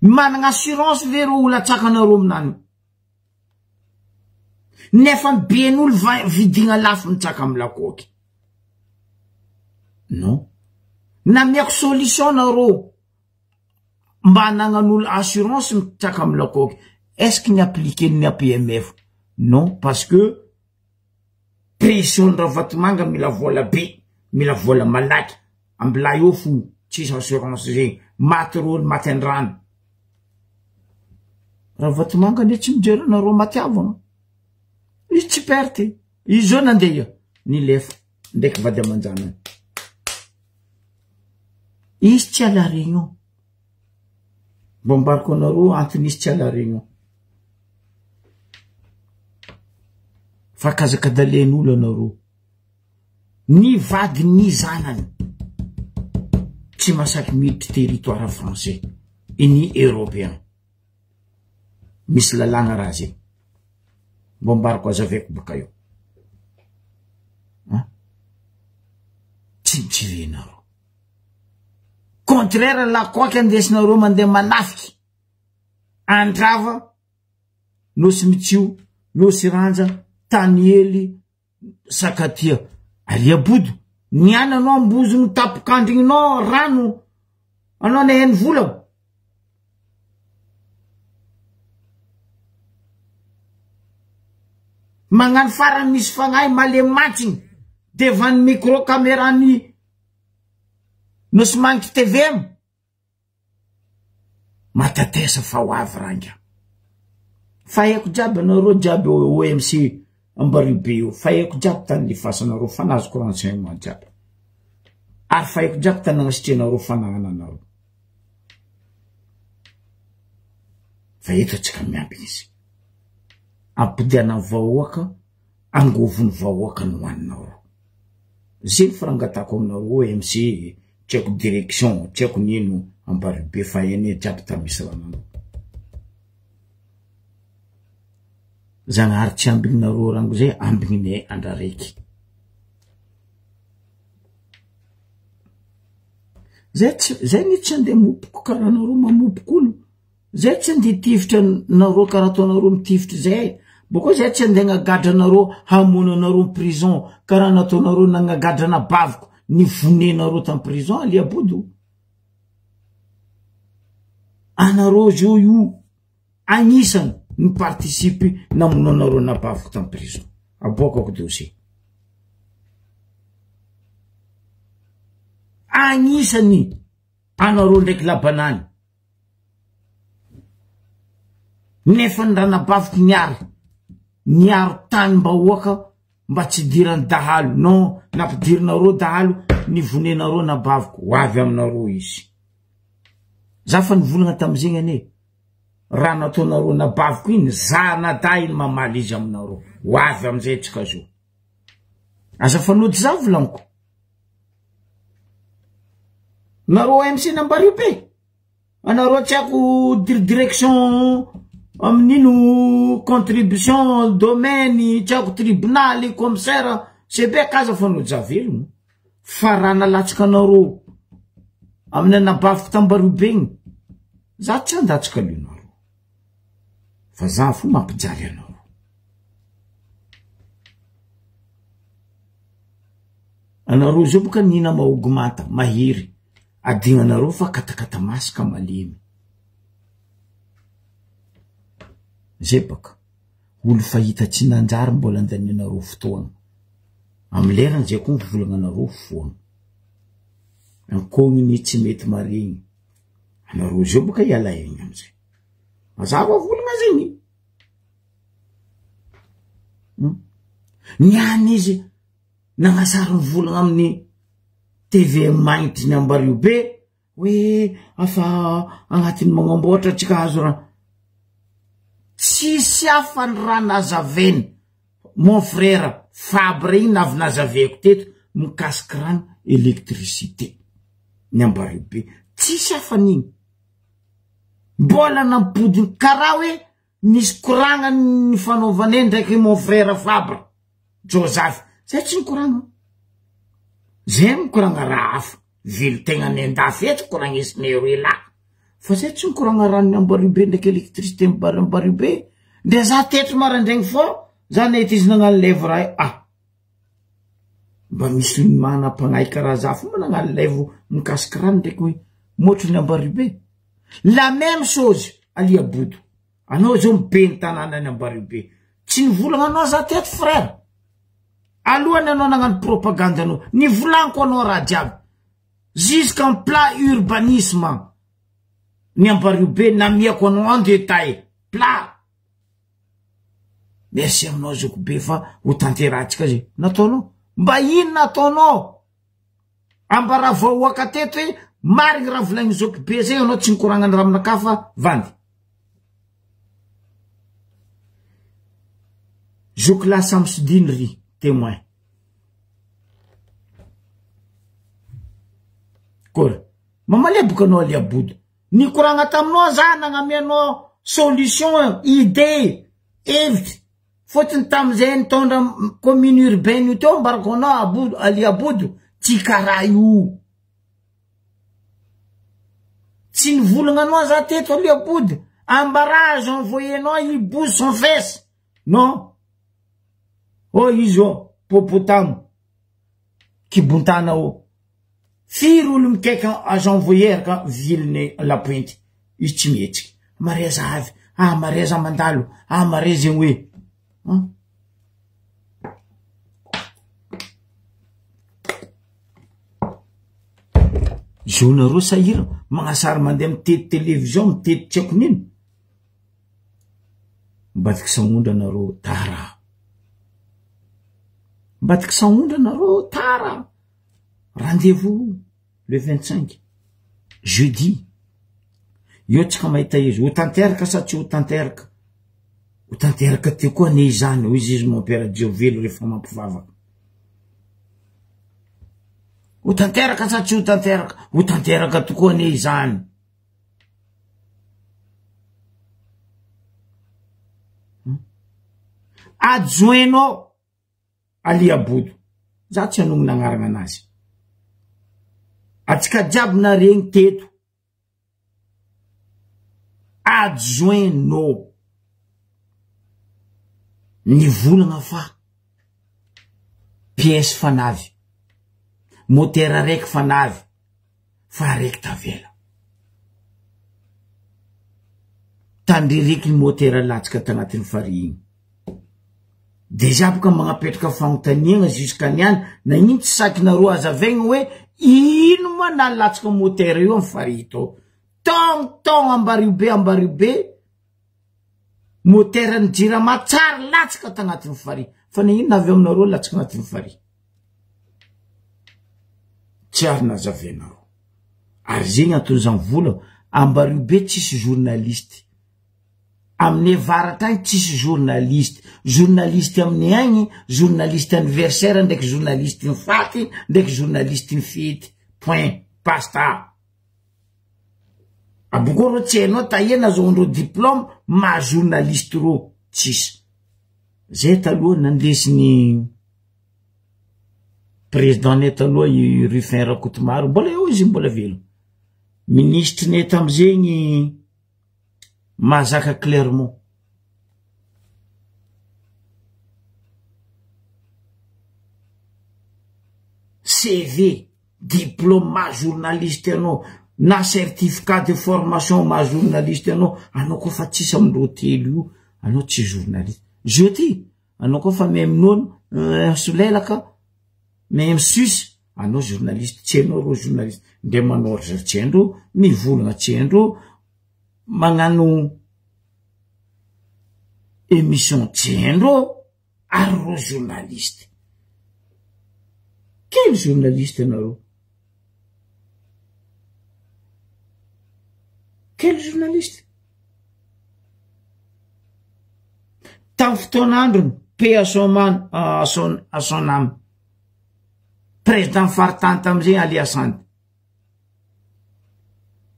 managna assurance vero olo atsakanareo aminany nefa ben'olo vidigna lafo mitsaka amy lakoky non namiako solution nareo mba nagnan'olo assurance mitsaka amy lakoky est-ce que ni appliquer ny APMF non parce que pression ndra vatomanga mila vola be mila vola malaky ambila io fo tsisy assurance zegny maty rolo maty andrano raha vatomanga ne tsy mijeranareo matiavagna izy tsy perte izy zao nandeha nilefa ndraiky vady amanjanany izy tsy ala réunion bombariko anareo antony izy tsy ala réunion fa kazakadalen'olo anareo ny vady ny zanany tsy masaky miditry territoire français et ni européen misy lalagna raha zegny bombariko azaveko baka io tsy mitsivenareo contraire la koaky andesinareo mandeha manafiky andrava nosy mitsio nosy ranja taniely sakatia aliabodo niana anao ambozo ny tapokandrigninao rano anao naheny vola Mangan farany misy fagnahy malemy matching devant ny micro camérany nosy manky TVM. Matatesa fa ho avy ranga. Fa haiko jiaby anareo jiaby OMC Ambaribe io. Fa haiko jiaby tany lifasanareo fa nazoko renseignement jiaby. Ary fa haiko jiaby tany nagnasitrenareo fanagnana anareo. Fa eto atsika miampy izy. Ampidiana vahoaka, angovony vahoaka no hoaninareo. Zay farangatako aminareo OMC, tiako direction, tiako nino Ambaribe fa ene jiaby tamisy rananareo. Zagnahary tsy ambigninareo rango zay, ambigninay andraraiky. Zay ny tsy andeha mopoko karaha nareo mamopoko olo. Zay tsy andeha tifitra nareo karaha ataonareo mitifitra zay. Boko zay tsy andeha nagadra nareo hamono nareo prison karaha nataonareo nagnagadra baviko ny vonenareo tam prison ali abodo. Anareo zio io agnisany ny participe namono nareo nabaviko tam prison. Aboakako dossier. Agnisany anareo ndraiky labanany. Nefa ny ranabaviko niaro tany mbahoaka mba tsy dirany dahalo. Non, nampidirinareo dahalo ny vonenareo nabaviko. Ho avy aminareo izy. Zafa nivolagna tamizegny ane. Raha nataonareo nabaviko iny, zanada iny mamaly izy aminareo. Ho avy amizay tsika zo. Aza fanody za volaniko. Nareo MC Ambaribe. Anareo tsy ako direction amin'ino contribution domaine, tsy ako tribunal, commissaire, CB kaza fanody za velogno. Fa raha nalatsika anareo amin'ny nabaviko t'Ambaribe igny, za tsy andatsika linareo. Fa za fo mampijaly anareo. Anareo zio boka nina maogmata, mahiry. Adignanareo fa katakata masaka malemy. Zay baka. Olo fahita tsy nanjary mbola andaninareo fotoagna. Amlerany zay koa volagna foagna. Ankogniny tsy mety marigny. Anareo zio boka iala egny amizay. Mazava volagna zegny. Niany izy nagnasara ny volagna amin'ny TV mainty ny Ambaribe, hoe afa agnatin'ny magnamboatra tsika azo raha. Tsisy afa ny raha nazaveny. Mon frère Fabre igny navy nazaveko teto mikasiky rano électricité ny Ambaribe. Tsisy afa n'igny. Mbola nampodiny karaha hoe nisy koragna ny fanaovany ndraiky mon frère Fabre Joseph. Zay tsy nikoragna. Zay mikoragna raha hafa. Vily tegna nendafy eto koragna isnero ela. Fa zay tsy mikoragna rano ny Ambaribe ndraiky électricité mibary Ambaribe. Nde za teto marandraigny fo, za nety izy nagnano lèvre ay. Mba misy manam-pagnahy karaha za fo nagnano lèvre mikasiky rano ndraiky hoe motro ny Ambaribe. La même chose Ali Abodo. Anao zao mibeny tanàna ny Ambaribe. Tsy nivolagna anao za teto frère. Alohany anao nagnano propagande anao. Nivolanko anao raha jiaby. Jusqu'en plat urbanisme. Ny Ambaribe namiako anao en détail. Plat. Merci aminao zoko be fa ho tanteratsika zay. Nataonao? Mba ino nataonao? Ambara vahoaka teto hoe marigny raha volagny zoko be zay anao tsy nikoragna ny raminaka fa vandy. Zokla Samsudine ry témoin. Kora. Mamaleboka anao Ali Abodo. Nikoragna taminao za nagnamianao solution, idée, hevitry. Fotony tamizay nitondra commune urbaine io teo mbarako anao Ali Abodo. Tsy karaha io. Tsy nivolagna anao za teto Ali Abodo. Embarrage envoyenao i bouge son fesse. Non. Oh izy o, popotamo. Kibontana o. Firy olo mikaiky agent envoyer ka viliny La Pointe. Izy tsy mihetsiky. Mareza avy. Ah, mareza mandalo. Ah, mareza hoe. Zonareo sahira magnasary mandeha mitety televizion mitety tsy haiko nino mbatiky saondra nareo tara mbatiky saondra nareo tara rendez-vous le 25 jeudi io tsika mahita izy ho tanteraka sa tsy ho tanteraka teo koa ne izany ho izy mampera Diovelo rehefa mampivavaka ho tanteraka sa tsy ho tanteraka tokoa ne izany adjoinao Aliabodo za tsy anonona agnarana anazy atsika jiaby na regny teto adjoinao ny volagna fa pièce fanavy motera raiky fanavy fa raiky tavela tandririky ny motera latsika tagnatin'ny farigny deja boka magnapetraka fagnontaniagna jusqu'aniany na igny tsy sakinareo azavegna hoe ino ma nalatsika motera io amy farito tong ambariobe motera ny jirama tsara latsika tagnatin'ny fari fa na ino navy aminareo latsika agnatin'ny fari tsy ary nazavenareo ary zegny anton'izany vola ambariobe tsisy journaliste aminay varatra agny tsisy journaliste aminay agny journaliste anniversaire ndraiky journaliste ny faty ndraiky journaliste ny fety point basta abokoro tsy hainao tahia azahoandreo diplôme ma journaliste ro tsisy zay taloha nandesiny président net taloha i Rufin Rakotomaro mbola eo izy mbola velo ministre net amizegny Mazaka Clermont CV diplôme ma journaliste anao na certificat de formation ma journaliste anao ko fa tsisy amindreo telo io anao tsy journaliste jeudi anao ko fa même nono solelaka même sus anao journaliste tsy anao ro journaliste ndre manoratra tsy andro mivolagna tsy andro magnano émission tsy andro ary ro journaliste quel journaliste anareo quel journaliste tam fotoan'androny pe à son âme président faritany amizay Aliasante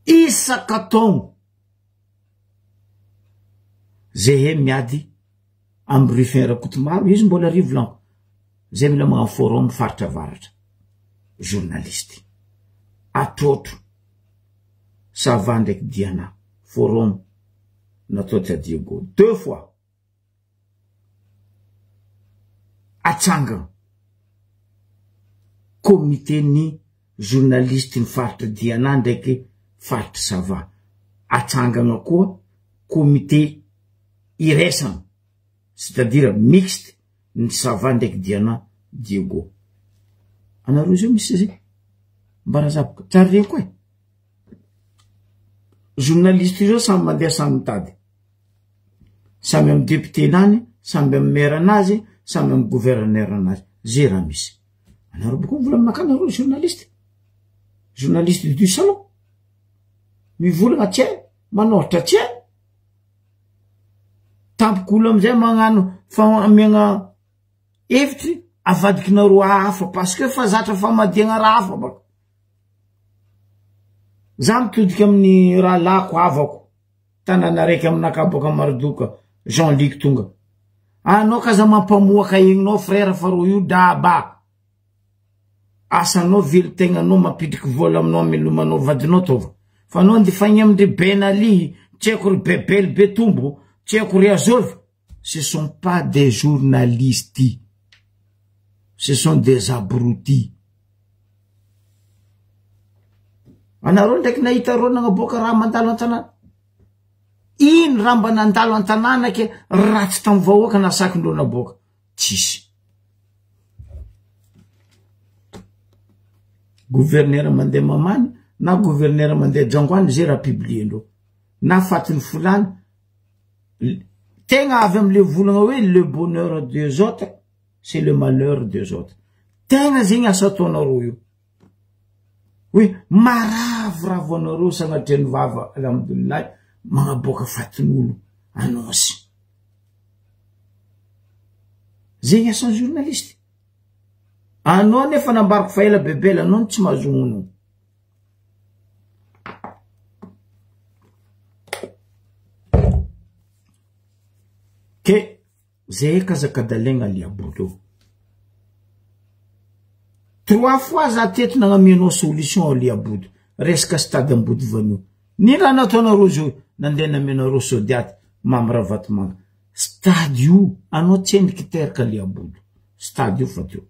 isaka taogno zay miady amy Rufin Rakotomaro izy mbola rivolanko zay mila magnano forum faritra varatra journaliste atrotro Sava ndraiky Diana forum natao tsy Diego 2 fois atsanga comité ni journaliste ny faritra Diana ndraiky faritra Sava atsangana koa comité iraisana c'est-à-dire mixte ny Sava ndraiky Diana Diego anareo zio misy zay mbarazabaka tsara regny koa journaliste io samy mandeha samy mitady samy amy député nany samy amy maire anazy samy amy gouverneur anazy zay raha misy anareo boka vola aminaka anareo journaliste du salon mivolagna tsy manoratra tsy tampok'olo amizay magnano famiagna hevitry avadikinareo hafa parce que fa zatra famadiagna raha hafa baka za mitodiky amin'ny raha lako avako tanana raiky aminaka boka Maridoka Jean-Luc tonga anao kaza mampamoaka igninao frère fa ro io daba asanao velo tegnanao mampidriky vola aminao milomanao vadinao tova fa anao andifagny amindry Ben Ali tsy haiko ry Bebel Betombo tsy haiko ry Azov ce sont pas des journalistes ce sont des abrutis anareo ndraiky nahita reo nagnaboaka raha mandalo an-tanàna ino raha mba nandalo an-tanàna ke ratsy tamy vahoaka nasakindreo naboaka tsisy gouverneur mandeha mamany na gouverneur mandeha Jangoany zay raha publiendreo na fatin'ny folany tegna avy am'le volagna hoe le bonheur des autres c'est le malheur des autres tegna zegny asa ataonareo io oui maravy anareo sagnatria ny vava alhamdulillah magnaboaka fatin'olo annonce zegny asan'ny journaliste anao nefa nambariko fa ela bebela anao tsy mahazognonao ke zay kazakadalegna liabolo 3 fois za teto nagnamianao solution ao liabodo resaka stade ambody vanio ny raha nataonareo zao nandeha namianareo sodiaty mamravatomanga stade io anao tsy endriky teraka liabodo stade io fa teo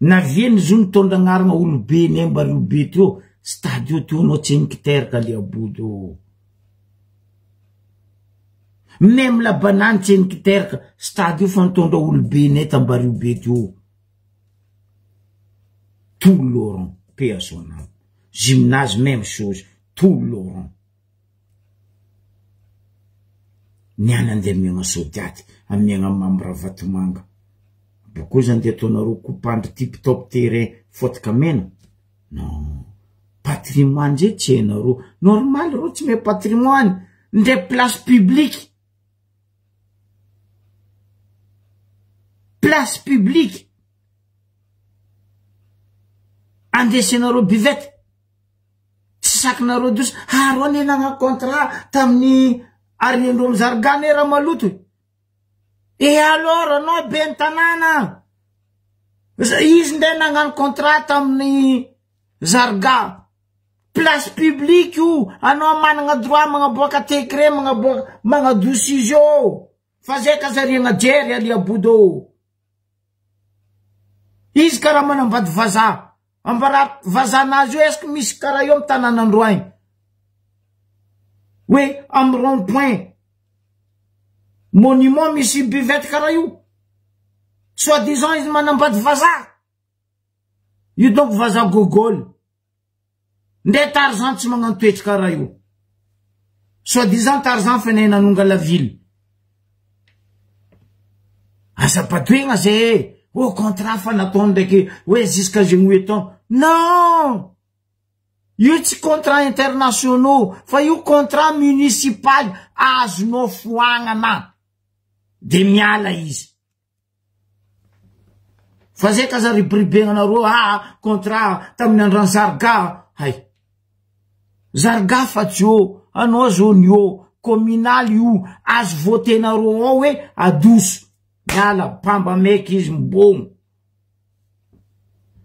na vieny zo nitondragnaragna olobe ny embary olobe teo stade io teo anao tsy endriky teraka liabodo même la banane tsy endriky teraka stade io fa nitondra olobe ny tambary olobe teo tout Laurent paix à son âme gymnase même chose tout Laurent niana andeha miagna sodiaty amiagna mamravatomanga boko zany de ataonareo kopandry tip top terrain fotka mena non patrimoine zay tsy hainareo normal reo tsy me patrimoine ndre place publique andesenareo bivette tsy sakinareo dos aro any nagna contrat tamin'ny ariandreo amy zargane raha maloto et alors anao ben tanana izy nde nagnano contrat tamin'ny zarga place publique io anao managna droit magnaboaka décret magnadosi izy io fa zay kazariagna jery aliabodo izy karaha manambady vaza ambara vazanazy io eske misy karaha io amy tananandroany oui amy rond point monument misy bivette karaha io soi-disant izy manambady vaza io donc vaza gogol nde Tarzan tsy magnano toetry karaha io soi-disant Tarzan fa nanonga la ville aza-patoegna zay au contrat fa nataony ndraiky hoe jusqu'à jemueton non io tsy contrat internationaux fa io contrat municipal azonao foagnana de miala izy fa zay kaza ribribenanareo contrat tamin'ny andran zarga hay zarga fa tsy io anao zone io communal io azo votenareo ao hoe adoso miala pamba meky izy mibogno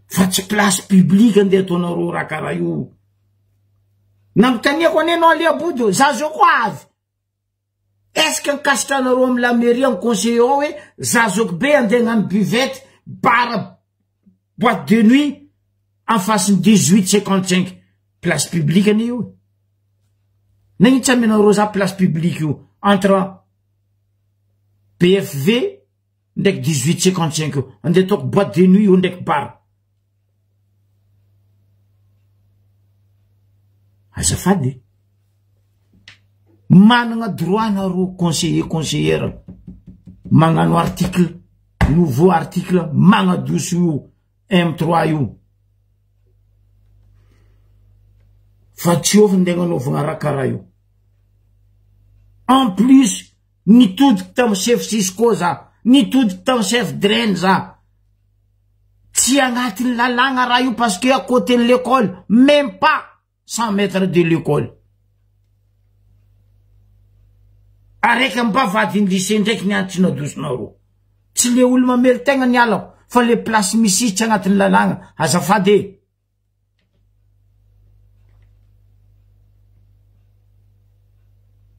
fa tsy place publique andeha ataonareo raha karaha io namotaniako ane anao aliabodo za zao koa avy eske nkasitranareo amy la mairie amy conseiller ao hoe za zoko be andeha gnano buvette bara boîte de nuit en face 1855 place publique ane io nagnitsy amenareo za place publique io entre PFV ndek 1855 io andeha ataoko boîte de nuit io ndek bara azafady managna droit nareo conseillère magnano article nouveau article magnadoso io M3 io fa tsy ofy ndegna anaovagna raha karaha io en plus nitodiky tamy chef Cisco za nitodiky tamy chef Draine za tsy agnatin'ny lalagna raha io parce que à côté de l'école même pas 100 mètres de l'école araiky ambavadiny lycée ndraiky niantsy nadosonareo tsy le olo mamely tegna nialako fa le place misisitry agnatin'ny lalagna azafady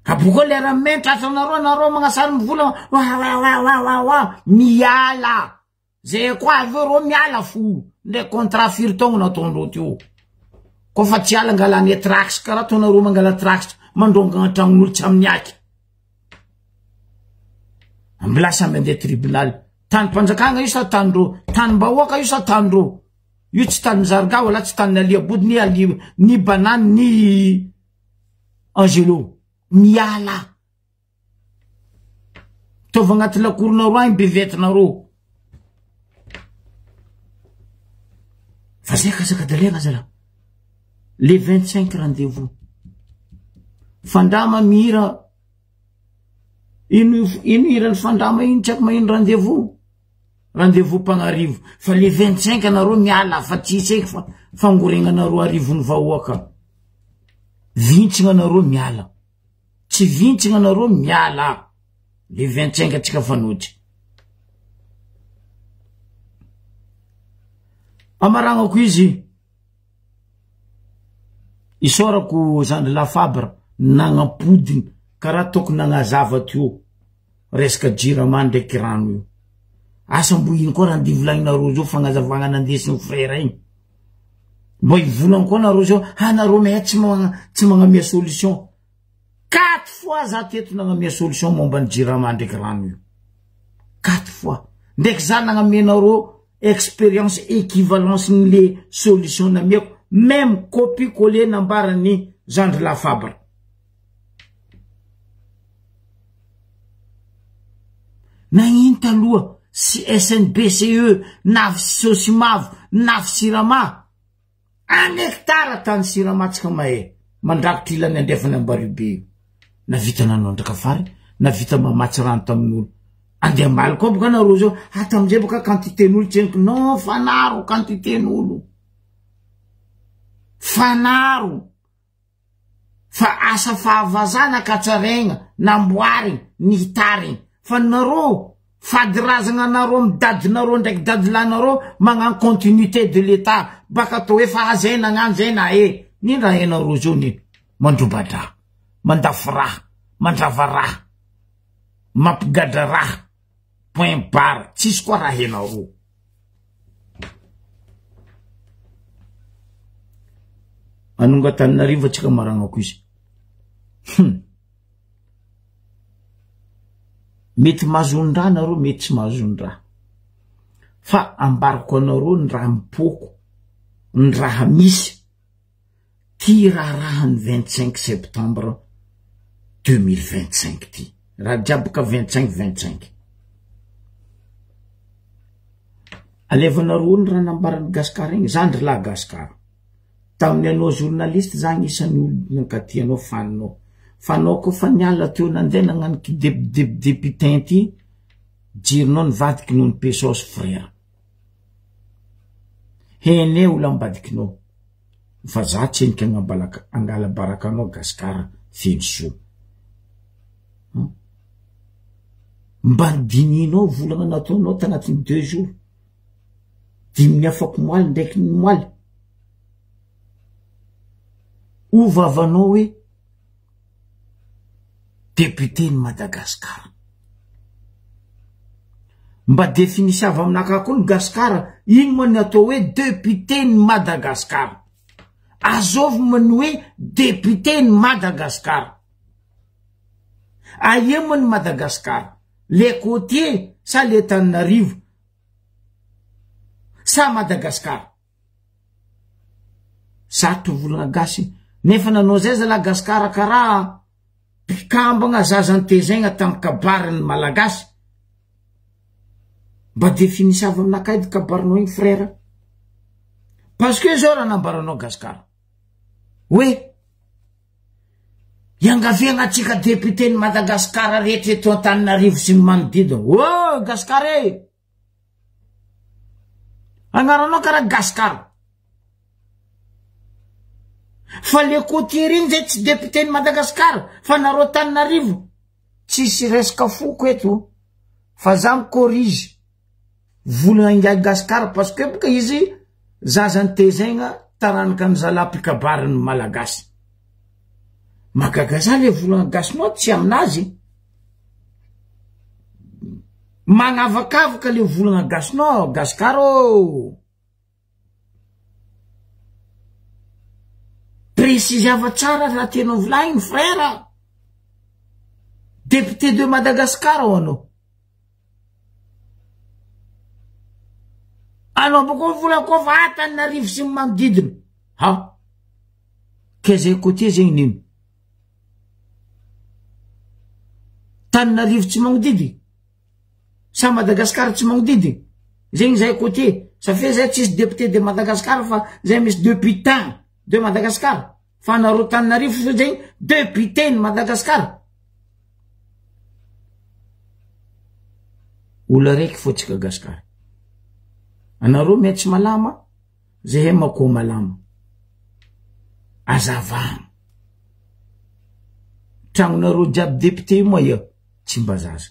aboko lera mentratra nareo magnasary mivolagna wa miala zay koa aveo ro miala fo le contrat firtongo nataondreo teo kofa tsy ala ngalany trax karaha ataonareo mangala trax mandrongagna tragnon'olo tsy amin'ny aky ambilasa mandeha tribunal tany mpanjakagna io sa tanindreo tany mbahoaka io sa tanindreo io tsy tany Zarga wala tsy tany Aliabody ni Banane ni Angelo miala tovy agnaty lakoronareo agny bevetinareo fa zay kasakadalegna zala le 25 rendez-vous fandrama mihira ino irany fandrama iny tsy ako mahino rendez-vous pagnarivo fa le 25 anareo miala fa tsisy eky fa fangoregnanareo arivony vahoaka vintsina anareo miala tsy vintsina anareo miala le 25 atsika fanotry amaragnako izy isorako Jean de la Fabre nagnapodiny karaha tokony nagnazava teo resaka Jirama ndraiky rano io asa mbo ino koa raha ndivolagninareo zao fagnazavagna nandesiny frère igny mbo ivolagny koa nareo zao nareo mehe tsy magnamia solution 4 fois za teto nagnamia solution momba ny Jirama ndraiky rano io 4 fois ndraiky za nagnamianareo expérience équivalence ny le solution namiako même copie collé nambarany Jean de la Fabre nagnino taloha si SNBCE navy Sosimavo navy Sirama 1 hectare tany Sirama tsika mahe mandrakitry ilany andefany Ambaribe na vita nanao ndraka fary na vita mamatsy rano tamin'olo ande ambali koa boka nareo zao hata amizay boka quantité-n'olo tseniko non fanaro quantité-n'olo fanaro fa asa fahavazana katsaraigna namboary nihitariny fa nareo fady razagna nareo midadinareo ndraiky dadilanareo magnano continuité de l'état baka to hoe fa zay nagnano zay na nino raha enareo zao nino mandrobadra mandafy raha mandrava raha mampigadra raha point barre tsisy koa raha enareo Anongatananarivo atsika maragnako izy mety mahazondraha nareo mety tsy mahazondraha fa ambarako anareo ny raha mipoko ny raha misy ty raha ny 25 septembre 2025 ty raha jiaby ka 25 alevanareo ny raha nambarany Gaskara igny zandry la Gaskara tamin'ny anao journaliste zagny isan'ny olo nankatianao fanao koa fa niala teo nandeha nagnaniky députain ty jirinao nivadiky no ny Pesos frère hene olo ambadikinao fa za tsy enika angala barakanao Gaskara feno soa mba dininao volagna nataonao tagnatin'ny 2 jours dimy afako moaly ndraiky ny moaly ovavanao hoe député ny Madagasikara mba definisy avy aminaka koa ny Gasikara ino moa ny atao hoe député ny Madagasikara azovy moa ny hoe député ny Madagasikara aie moa ny Madagasikara le côtier sa le Tananarivo sa Madagasikara sato volagna gasy nefa nanao zay zala Gasikara karaha pikambagna zazantezaigna tamin'ny kabariny malagasy mba definisy avy aminakay dy kabarinao igny frère parce que zao raha nambaranao Gasikara hoe iangaviagna atsika député ny Madagasikara rehetra eto Antananarivo sy ny manodidina oh Gasikara agnaranao karaha Gasikara fa le côtier igny zay tsy député ny Madagasikara fa nareo Antananarivo tsisy resaka foko eto fa za micorrige volagna ingahy Gasikara parce que boka izy zazany tezaigna taranaka ny zala-pikabariny malagasy magaga za le volagna gasinao tsy aminazy magnavakavaka le volagna gasinao Gasikara précisava tsara raha tianao volagny frère député de Madagascar anao Anao boko vola ko fa Antananarivo sy manodidina. Ha? K'ezay côté zegny nino? Antananarivo tsy magnodidy. Sa Madagascar tsy magnodidy. Zegny zay côté. Ça fait zay tsisy député de Madagascar fa zay misy député de Madagascar. Fa anareo Antananarivo fa zegny député de Madagascar. Olo raiky fotsika Gaskara. Anareo metsy malama, zay mako malama. Azavana. Tragnonareo jiaby député moa ia, tsy mba zaza.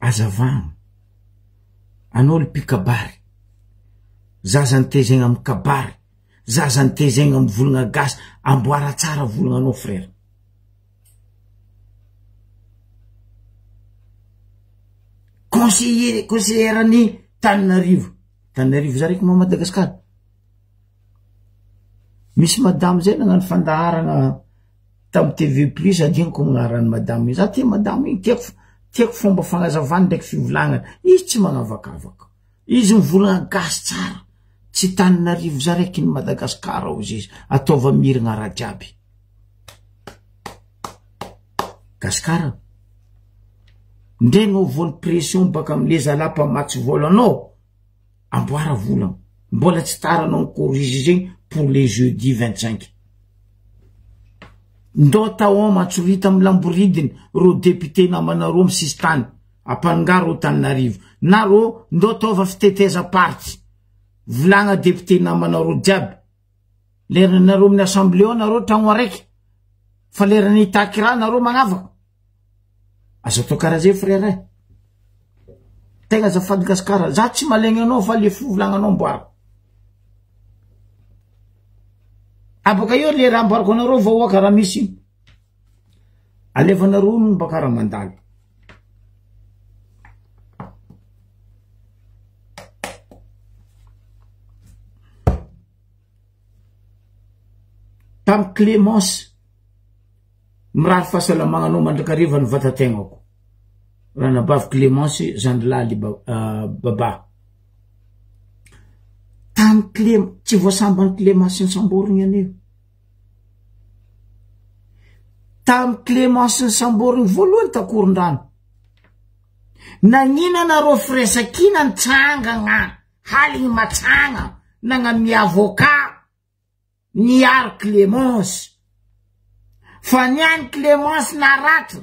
Azavana. Anao le pikabary. Zaza nitezegna amy kabary. Zaza nitezegna amy volagna gasy. Amboara tsara volagna anao frère. Conseillère ni Antananarivo. Antananarivo za raiky ma Madagascar. Misy madame zay nagnano fandaharagna tamy TV Plus adinko magnarany madame. Za ty madame tiako fomba fagnazavany ndraiky fivolagnana. Izy tsy magnavakavaka. Izy mivolagna gasy tsara. Tsy Antananarivo za raiky ny Madagascar ao izy. Ataova miragna raha jiaby. Gaskara. Ndre no voly pression baka amle zalapa matsy volanao. Amboara volagna. Mbola tsy taranao corrige zegny pour les jeudi 25. Ndo tao matsorita amy lamboridiny ro député namanaro amy sistany. Apangaro Antananarivo. Na ro ndo taova fiteteza party. Volagna député namanaro jiaby. Lera naro amin'ny assemblée ao naro tragno araiky. Fa lera nitaky raha naro magnavaka. Azo atao karaha zay frère. Tegna azafady Gaskara. Za tsy malegny anao fa le fivolagnanao mboara. Abaka io le raha amboarako anareo vahoaka raha misy. Alevanareo no baka raha mandalo. Tam Clémence mirary fahasalamananao mandrakariva ny vatategnako. Raha nabavy Clémence Zandilali baba. Tam Clémence tsy voasambany Clémence ny samborigny anio. Tam Clémence ny samborigny voalohany takoron-drano. Nagnina nareo firesakina ny tsangagna haligny matsanga nagnamia avocat niary Clémence. Fa niany Clémence naratra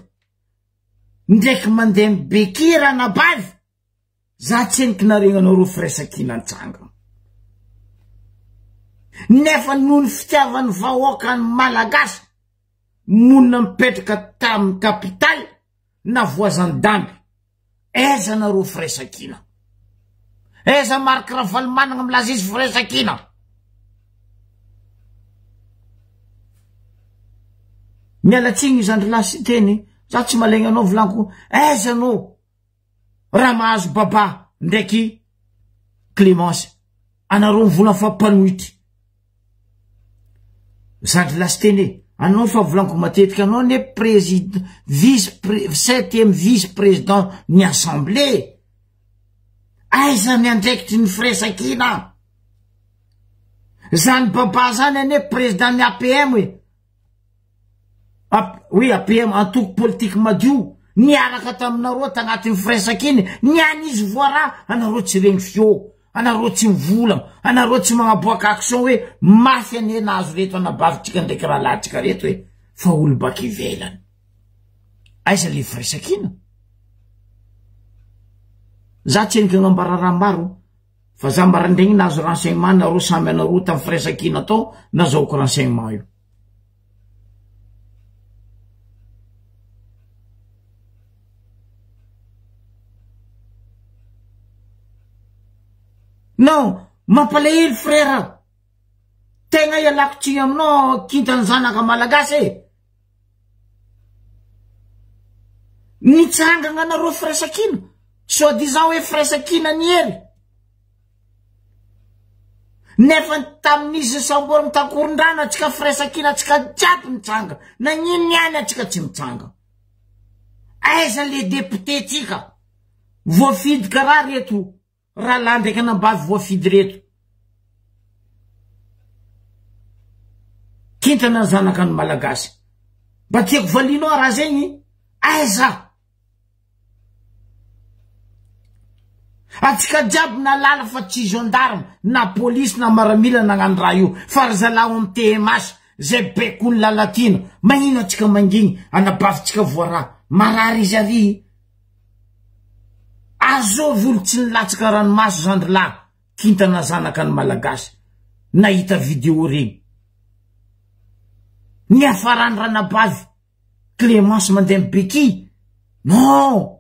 ndraiky mandeha mbekira na bavy. Za tsy eniky naregnanareo firesakina ny tsanga. Nefa noho ny fitiavany vahoaka ny malagasy monina mipetraka tamy kapitaly na voazan-damby. Eza nareo firesakina. Eza Marc Ravalomanana milaza izy firesakina. Mialatsiny Zandrilahy sy teny, za tsy malegny anao volaniko, eza anao raha mahazo baba ndraiky Clémence. Anareo mivola fa panoity. Zandrilahy sy teny, anao fa volaniko matetika anao ne président, septième vice-président ny assemblée. Aiza miandraikitry ny firesakina. Zany baba zany ane président ny APM we. Oui, APM antoko politique madio. Niaraka taminareo tagnatin'ny firesakiny. Niany izy voara. Anareo tsy regny fio. Anareo tsy mivolagna. Anareo tsy magnaboaka action hoe mafy ane nahazo reto anabavitsika ndraiky raha latsika reto hoe fa olo baka ivelany. Aiza le firesakina. Za tsy eniky agnambara raha maro. Fa za mbarandregny nahazo renseignement nareo samy anareo tamy firesakina tao nazahoako renseignement io. Non, mampalahelo frère. Tegna ialako tsiny aminao kintany zanaka malagasy. Nitsangagna nareo firesakina. Soi-disant hoe firesakina ny ery. Nefa tamin'izy samborigny takoron-drano atsika firesakina atsika jiaby mitsanga. Nagnino niany atsika tsy mitsanga. Aiza le député tsika. voafidy karaha reto raha lahy ndraiky anambavy voafidy reto kintana ny zanakany malagasy mba tiako valinao raha zegny aiza atsika jiaby na lala fa tsy gendarme na polisy na maramila nagnano raha io fa ry zalaho amy TMH zay bekony lalatina magnino atsika mangigny anabavintsika voaraha marary izy ary azovy olo tsy nilatsaka ranomaso zandry lahy kintana zanakany malagasy nahita video regny ny afarany ranabavy Clémence mandeha mibeki non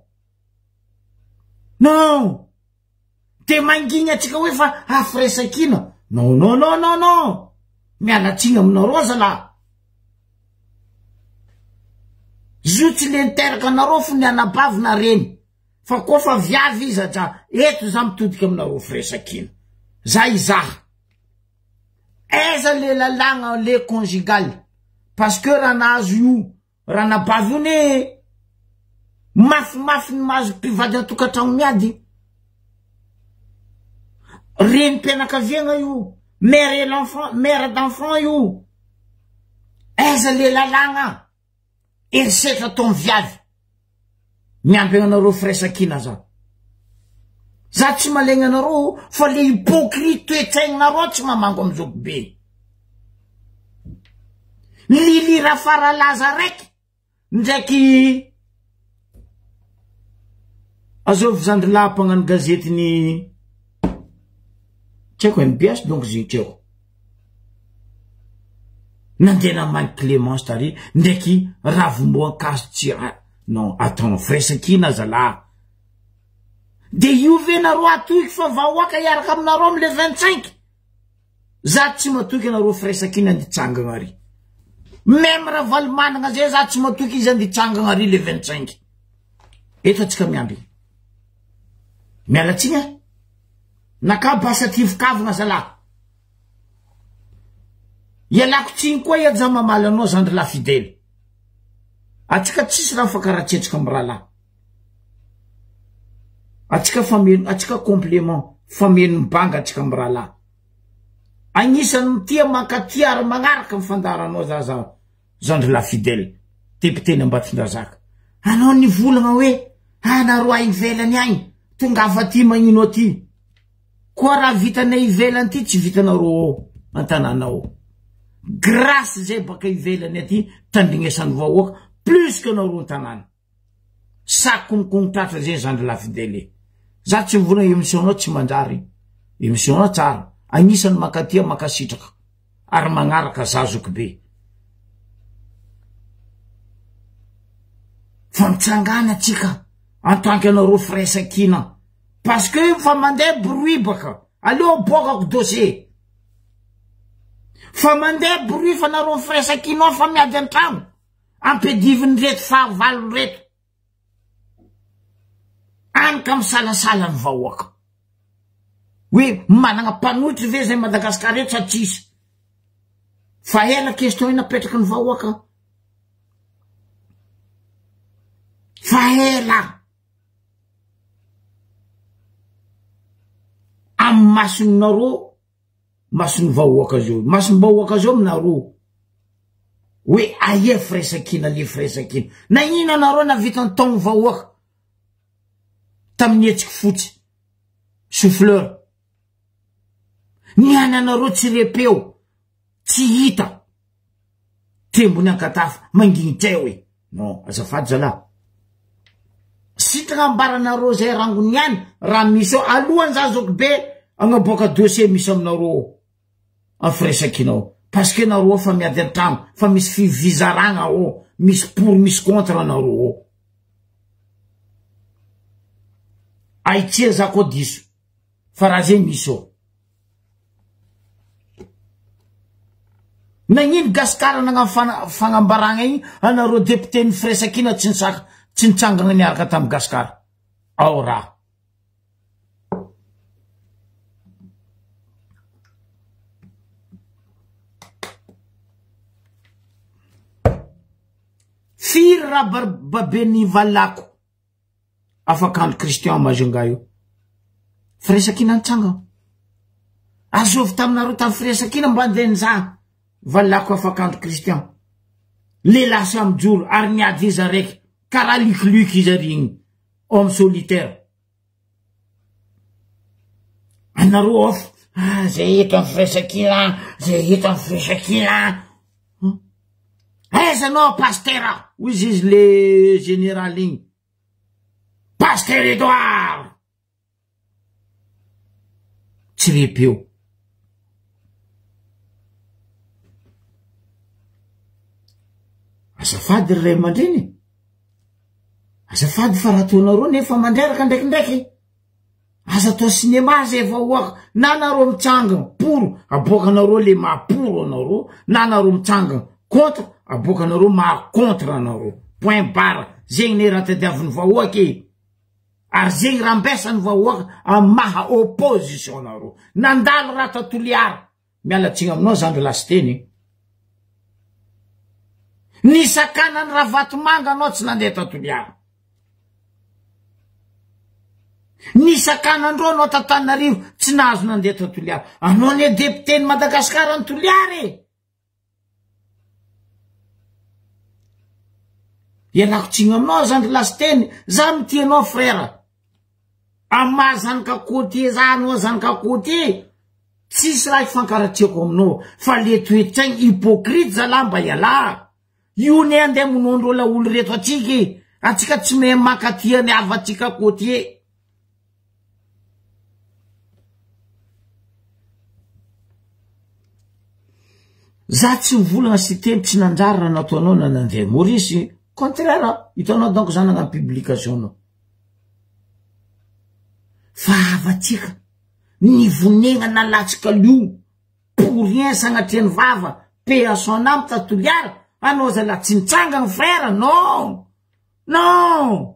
non te mangigny atsika hoe fa afiresakina non non non non non mialatsiny aminareo zalahy zo tsy le niteraka anareo fo ny anabavy na reny fa koa fa viavy izy aja eto za mitodika aminareo firesakina za izaha aiza le lalagna le conjugal parce que raha nahazo io raha nabavy io ne mafimafy ny mahazo mpivady an-tokantrano miady reny mpianakaviagna io mère d'enfant io aiza le lalagna erisetra taony viavy miampy anareo firesakina za tsy malegna anareo fa le hypocrite toetraignareo tsy mamango amizao be lili rafaralaza raiky ndraiky azovy zandry lahy mpagnano gazety ny tsy haiko MBS donc zio tsy haiko nandeha namany Clémence tary ndraiky ravimboankazo tsy non attends firesakina zalahy de io ve nareo atoiky fa vahoaka iaraka aminareo amle 25 za tsy matoky anareo firesakina anditsangagna ary même raha valimanagna zay za tsy matoky izy anditsangagna ary le 25 eto atsika miamby mialatsigna nakabasa tivikavagna zalahy ialako tsigny koa iady za mamaly anao zandry la fidèle atsika tsisy raha fakaratsetsika amy raha lahy atsika complément fameno mbanga atsika amy raha lahy agnisan'ny mitia mankatia ary magnaraka mifandaranao za zandry la fidèle tepiteny Ambatondrazaka anao nivolagna hoe anaro a ivelany agny tonga afaty magnino aty koa raha vitanay ivelany ty tsy vitanareo antananao grâce zay baka ivelany aty tandrignesan'ny vahoaka plus que nareo antanana sakonikogntratra zay zandry la fidèle za tsy mivolagna émissionnao tsy manjary émissionnao tsara agnisan'ny makatia makasitraka ary magnaraka zazoky be fa mitsangana atsika antanky anareo firesakina parce que fa mandeha bruit baka aleo bokako dossier fa mandeha bruit fa nareo firesakinao fa miady antragno ampediviny reto fahavalony reto anika misalasala ny vahoaka hoe managna mpanotry ve zay Madagasikara reto sa tsisy fa ela question inapetraky ny vahoaka fa ela amy masonareo masony vahoaka zao masony vahoaka zao aminareo hoe aia firesakina le firesakina na ina nareo navitany taogno vahoaka tamin'ny hetsiky fotsy souffleur niany anareo tsy repeo tsy hita tembony ankatafa manginitsay hoe non azafady zalahy sitragna ambaranareo zay rangony ihany raha misy ao alohany zazoko be agnaboaka dossier misy aminareo amy firesakinao parce que nareo fa miady antragno fa misy fivizaragna ao misy pour misy contre nareo ao aitsia za koa diso fa raha zay misy ao nagnino gasikara nagnano fagnambaragna igny anareo député ny firesakina tsy nitsangagna niaraka tamy gasikara ao raha firy raha babeny valako afakandro kristian mazonga io firesakina nitsanga azovy taminareo tamin'ny firesakina mba andehan'iza valako afakandro kristian lehilahy samy joro ary miady izy raiky karaha likiliky izy ary igny homme solitaire anareo off zay hito amin'ny firesakina zay hito amin'ny firesakina aizanao pastera hoy izy le général igny pasteur Edouard tsy repeo azafady ray aman-dreny azafady fa raha ataonareo nefa mandreraka ndraikindraiky aza atao sinema zay vahoaka na nareo mitsangana poro aboakanareo le mahaporo anareo na nareo mitsangana contre aboakanareo mahakontre anareo point barre zegny ne raha tadiavin'ny vahoaky ary zegny raha ambesany vahoaka amin'ny maha opposition nareo nandalo raha tatoliara mialatsigna aminao zandry lasiteny nisakanany raha vatomanga anao tsy nandeha tatoliara nisakanandreo anao tatanarivo tsy nahazo nandeha tatoliara anao ne deputeny Madagasikara ny toliara ialako tsigna aminao zandry lasiteny za mitianao frère amma zanaka côté za anao zanaka côté tsisy raha ifankaratsiako aminao fa le toetraigny hypocrite zalahy mba iala io ne andeha monondro la olo reto atsika atsika tsy mahay makatyany avatsika côté za tsy mivolagna siteny tsy nanjary raha nataonao na nandeha Maurice contraire hitanao donc zany agnaty publication nao fa avatsika nivonegna nalatsika lio pour rien sagnatria ny vava paix à son âme tatoliara anao zala tsy nitsanga ny frère non non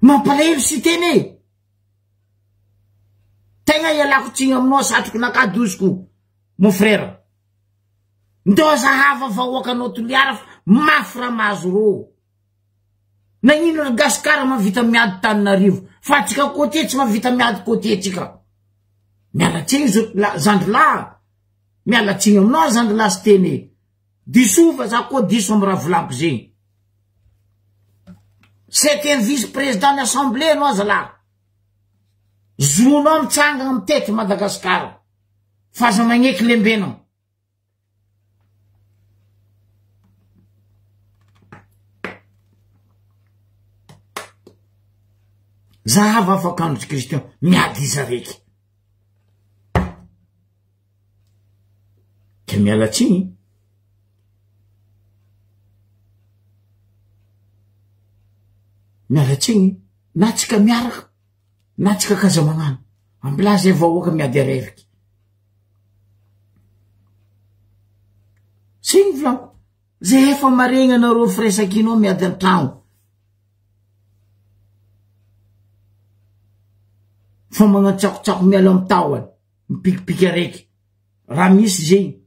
mampalahelo siteny tegna ialako tsigna aminao satroky nakadoziko mon frère ndo zahava vahoakanao toliara mafy raha mahazo rô na ino Gasikara mavita miady Tananarivo fa atsika côté tsy mavita miady côté atsika mialatsigny zandry lahy mialatsigny aminao zandry lahy sy teny disova za koa diso amy raha volako zegny c'était un vice-président d'assemblée anao zalahy zonao mitsangana mitety Madagasikara fa aza magneky lembenao zahava afakandro Kristian miady izy raiky ke mialatsigny na tsika miaraka na tsika kazamagnano ambila zay vahoaka miady areriky signy volako zay efa maregny anareo firesakinao miady an-tragno fa magnatsako miala amy tahony mipikipiky araiky raha misy zegny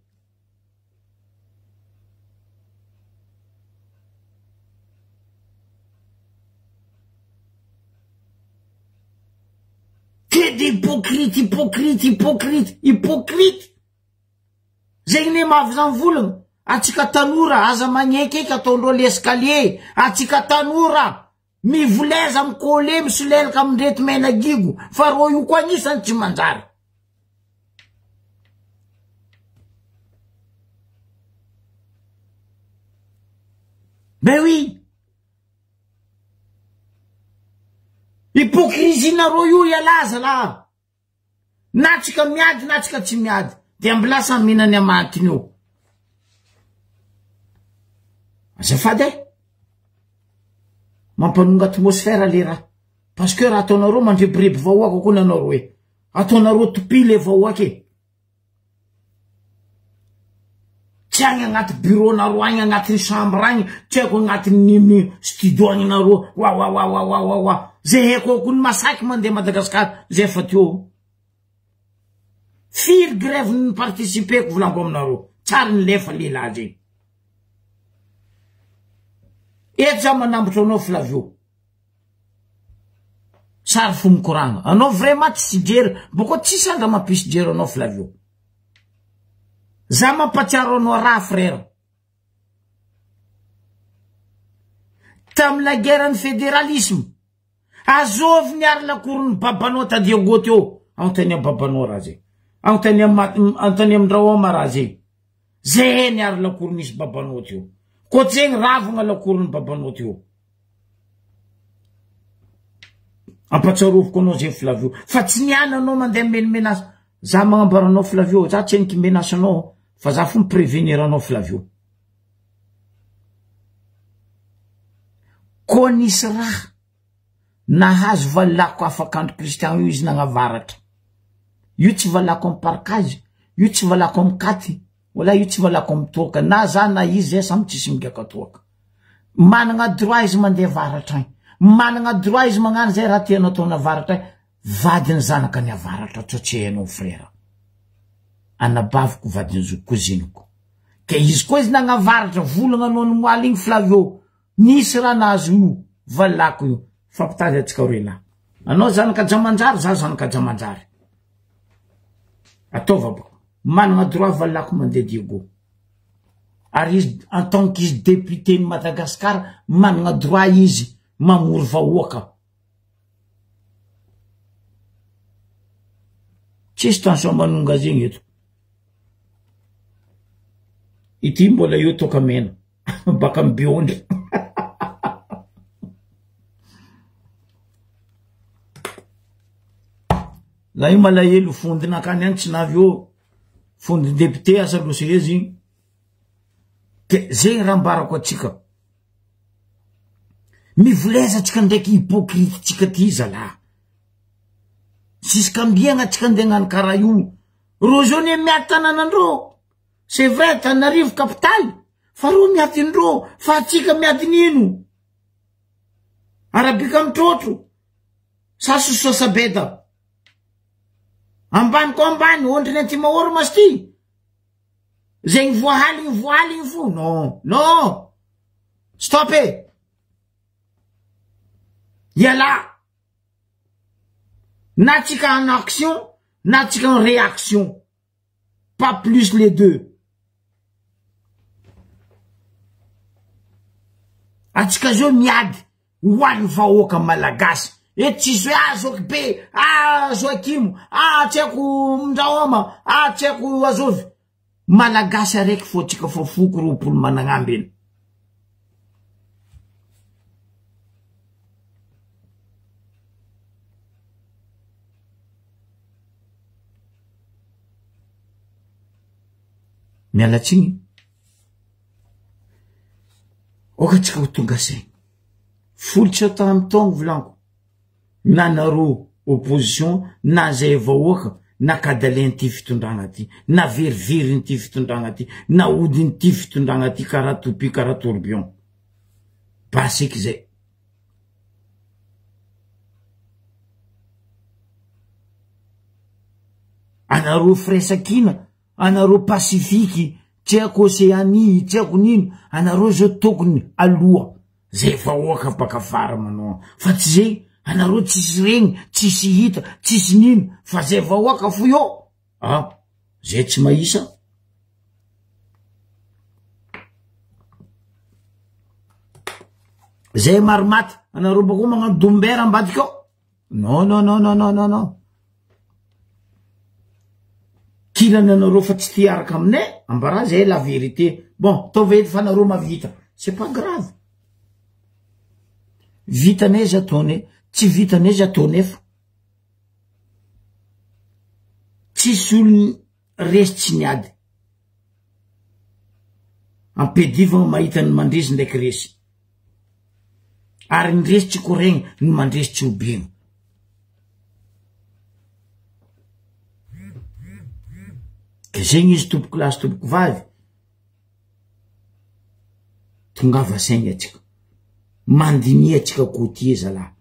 que d'hypocrite zegny ne mahavy volagna atsika tanora aza magneky eky ataondreo l'escalier atsika tanora mivoleza amy kôle misolelaka amy ndreto mena gigo fa ro io koa anisany tsy manjary ben oui hypocrisinareo io ialaza la na tsika miady na tsika tsy miady de ambilasa mihinany amatiny io azafady mampanonga atmosfera le raha parce que raha ataonareo mandrebireby vahoaka koa nanareo hoe ataonareo topi le vahoaky tsy agny agnaty bureau nareo agny agnatin'ny chambre agny tsy haiko agnatin'ny studio agny nareo wa zay haiko ako ny masaky mandeha Madagasikara zay fa teo firy grève ny participeko volango aminareo tsary ny lefa lehilahy zegny Eto za manambotra anao Flavio. Sary fo mikoragna. Anao vraiment tsy jery, boko tsy sandra mampisy jery anao Flavio. Za mampatsiaro anao raha frère. Tam la guerre ny fédéralisme. Azovy niary lakoron'ny babanao tadia goty eo. Antany babanao raha zay. Antany amdraoma raha zay. Zay niary lakoron'isy babanao teo. Kotsegny ravagna lakoron'ny babanao teo. Ampatsaroviko anao zay Flavio. Fa tsy niana anao mandeha menimenasa. Za magnambara anao Flavio. Za tsy eniky menasa anao. Fa za fo miprevenir anao Flavio. Ko nisy raha nahazo valako afak'andro Kristiano io izy nagnavaratra. Io tsy valako amy parkage, io tsy valako amy katy, wala io tsy valako amy toaka. Na za na izy zay samy tsisy migaka toaka. Managna droit izy mandeha varatra agny. Managna droit izy magnano zay raha tianao ataona varatra agny. Vadiny zanaka ny avaratra tsotsehanao frère. Anabaviko vadiny zo koziniko. Ke izy koa izy nagnavaratra volagna anao ny moaly igny Flavio. Nisy raha nahazo io valako io. Fampitady atsika orena. Anao zanaka jamanjary, za zanaka jamanjary. Ataova boko. Managna droit valako mandeha Diego. Ary izy en tant qu'izy député de Madagascar, managna droit izy mamory vahoaka. Tsisy tension manonga zegny eto. Ity mbola io toka mena. Baka mbiondra. La io malahelo fondina akany any tsy navy eo. Fondiny député asa losa izy. Ke zegny raha mbarako atsika. Mivoleza atsika ndraiky hypocrite tsika ty zala. Siska mbiagna atsika ndegnano karaha io. Rojo ne miady tananandro. C'est vrai Tananarivo capitale. Fa ro miady ndro. Fa atsika miady nino. Arabika mitrotro. Sasososa beda. Ambany ko ambany, ondriny anty mahoro masty. Zegny voahaligny fo. Non, non. Stop e. Yala. Na tsika en action, na tsika en réaction. Pas plus les deux. Atsika zo miady. Hoany vahoaka malagasy. E tsisy hoe Zokibe, Joakimo, tseko Mindraoma, tseko Azovy. Malagasy araiky fo tsika fa foko roapolo managnamby eny. Mialatsiny. Oka tsika ho tonga saigny. Folitsy atao amy tongo volanko. Na naro opposition, na zay vahoaka, na kadaleny ty fitondragna ty, na veriveriny ty fitondragna ty, na odiny ty fitondragna ty karaha topi karaha tourbillon. Basiky zay. Anaro Fresakina, anaro Pasifiki, tseko Océanie, tseko nino, anaro zao tokony aloha. Zay vahoaka baka fara manao. Fa tsy zay, anaro tsisy regny, tsisy hita, tsisy nino, fa zay vahoaka fo io. Zay tsy mahisa. Zay maromaty, anaro bako magnano dombera ambadiky ao. Non, non, non, non, non, non, non. Kilana anaro fa tsy tiaraka aminay, ambara zay la vérité. Bon, tovety fa anaro mavita. C'est pas grave. Vitanay za ataonay, tsy vitanay za ataonay fa. Tsisy olo resy tsy niady. Ampedivagna mahita ny mandresy ndraiky resy. Ary ny resy tsy koregny, ny mandresy tsy obigna. Ke zegny izy tompoko lasy tompoko vavy. Tongava saigny atsika. Mandini atsika koty zala.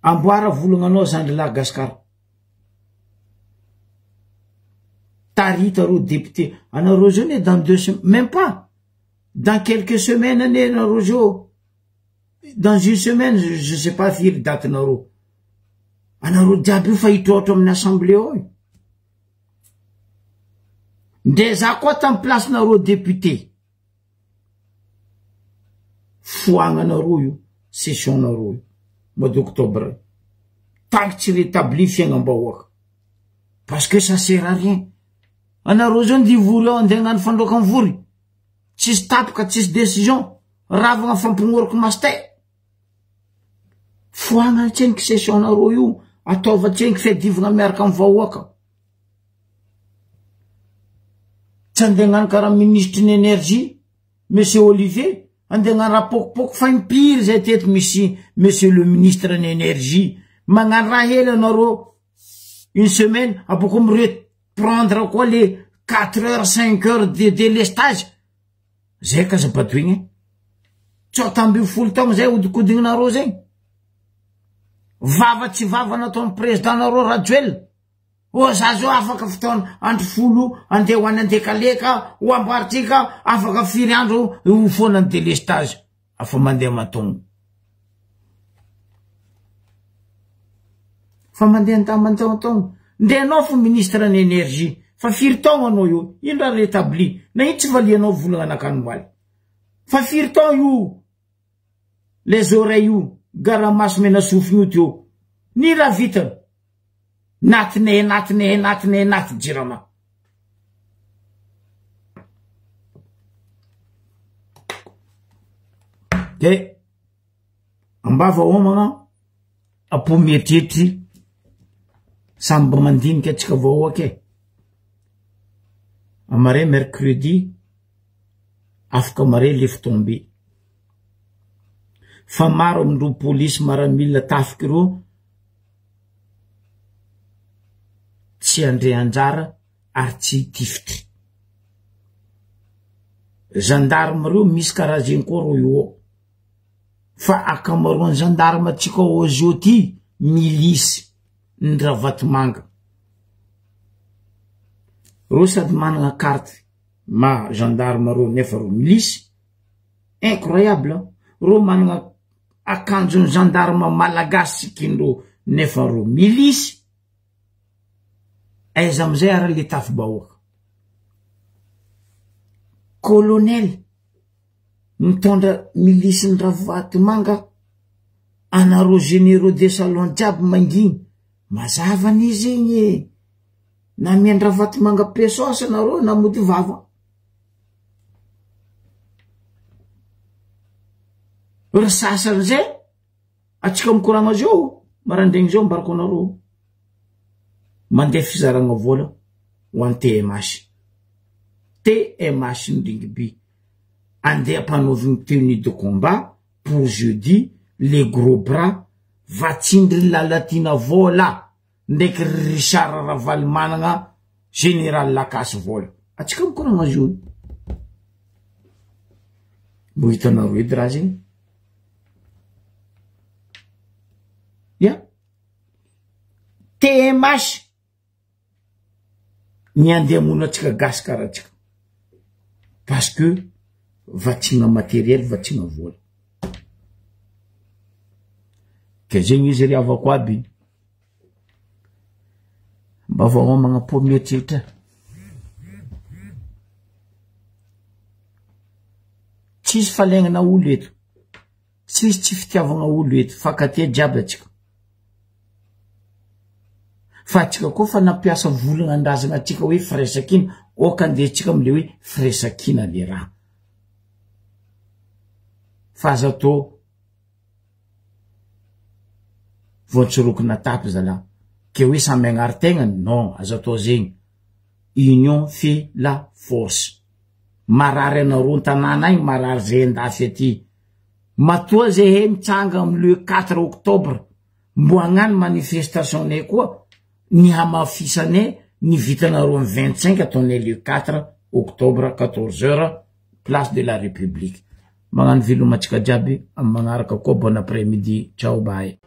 Amboara volagna anao zandry lahy Gaskara. tarita ro député. Anareo zao ne dans 2 semaines, même pas. Dans quelques semaines, anareo zao. Dans 1 semaine, je sais pas firy date anareo. Anareo jiaby io fa hitrôtra amin'ny assemblée ao. Nde za koa tam place nareo député. Foagnanareo io, session nareo io, mois d'octobre. Tant que tu rétablis fiainam-bahoaka. Parce que ça sert à rien. Anareo zao ndi vory ao andeha hagnano fandroaka amin'ny vory. Tsisy tapoka, tsisy décision. Ravagna fampignoroko mastai. Foagna tseniky session nareo io. Ataova tseniky fiadivagna miaraka amin'ny vahoaka. Tsy andeha hagnano karaha ministre n'énergie, monsieur Olivier, andeha hagnano raha pokopoko fa impiry zay teto misy monsieur le ministre n'énergie. Magnano raha hely anareo 1 semaine, aboko prendre quoi les 4 heures, 5 heures de délestage. Zay ka zabadoigny. Tsao tamby folo taogno zay odikodigninareo zay. Vava tsy vava nataon'ny président nareo Rajoel. O za zao afaka fotoana andro folo andeha ho any andekaleka ho ambaritsika afaka firy andro ho foanany délestage. Afa mandeha matogno. Fa mandeha antamantaotogno. Nde anao fo ministre n'énergie. Fa firy taogno anao io. Ino raha rétabli. Na ino tsy valianao volagna anakanomaly. Fa firy taogno io. Les oreilles io. Garamaso mena sofigny io teo. Ni raha vita. Naty jirama. De ambava homagna apomietritry samby mandinika atsika vahoaka. Amare mercredi afaka mare lefo tombe. Fa maro amindro police maramila tafiky ro tsy andre anjara ary tsy tifitry. Gendarme reo misy karazeny koa ro io. Fa akamaroany gendarme atsika aujourd'hui milice ndra Vatomanga. Ro sady managna carte ma gendarme ro nefa ro milice. Incroyable. Ro managna akanjo gendarme malagasy kindro nefa ro milice. Aiza amizay ara le tafy bahoaka. Colonel mitondra milice ndra Vatomanga anareo généraux de salon jiaby manginy. Mazava n'izy igny. Na miandra Vatomanga pesose anareo na mody vava. Ry sasany zay atsika mikoragna zao marandregny zao mbarako anareo. Mandeha fizaragna vola ho an TMH. TMH ndringiby. Andeha mpanovigny tenue de combat pour jeudi les gros bras vatsindry lalatina vola ndraiky Richard Ravalomanagna général Lakasy vola. Atsika mikoragna zao. Mbo hitanareo edy raha zegny. Ya. TMH ny andeha mona atsika gasy karaha atsika. Parce que vatsina matériel, vatsina vola. Ke zegny izy ry avako aby. Mba vaomagna pomietritra. Tsisy falaigna olo eto. Tsisy tsy fitiavagna olo eto. Fakatia jiaby atsika. Fa atsika koa fa nampiasa volagna andrazagna atsika hoe firesakina. Oka andeha atsika amile hoe firesakina le raha. Fa aza tô voatsorokina tapy zala. Ke hoe samy agnary tegnany. Non, aza tô zegny. Union fait la force. Marary anareo tanàna agny marary zay andafy aty. Matoa zay he mitsanga amile 4 octobre. Mbo hagnano manifestation ne koa. Ny hamafisane ny vitanareo am 25 ataonay le 4 octobre 14 heures place de la République. Magnano velomatsika jiaby am magnaraka koa bon après-midi. Ciao bye.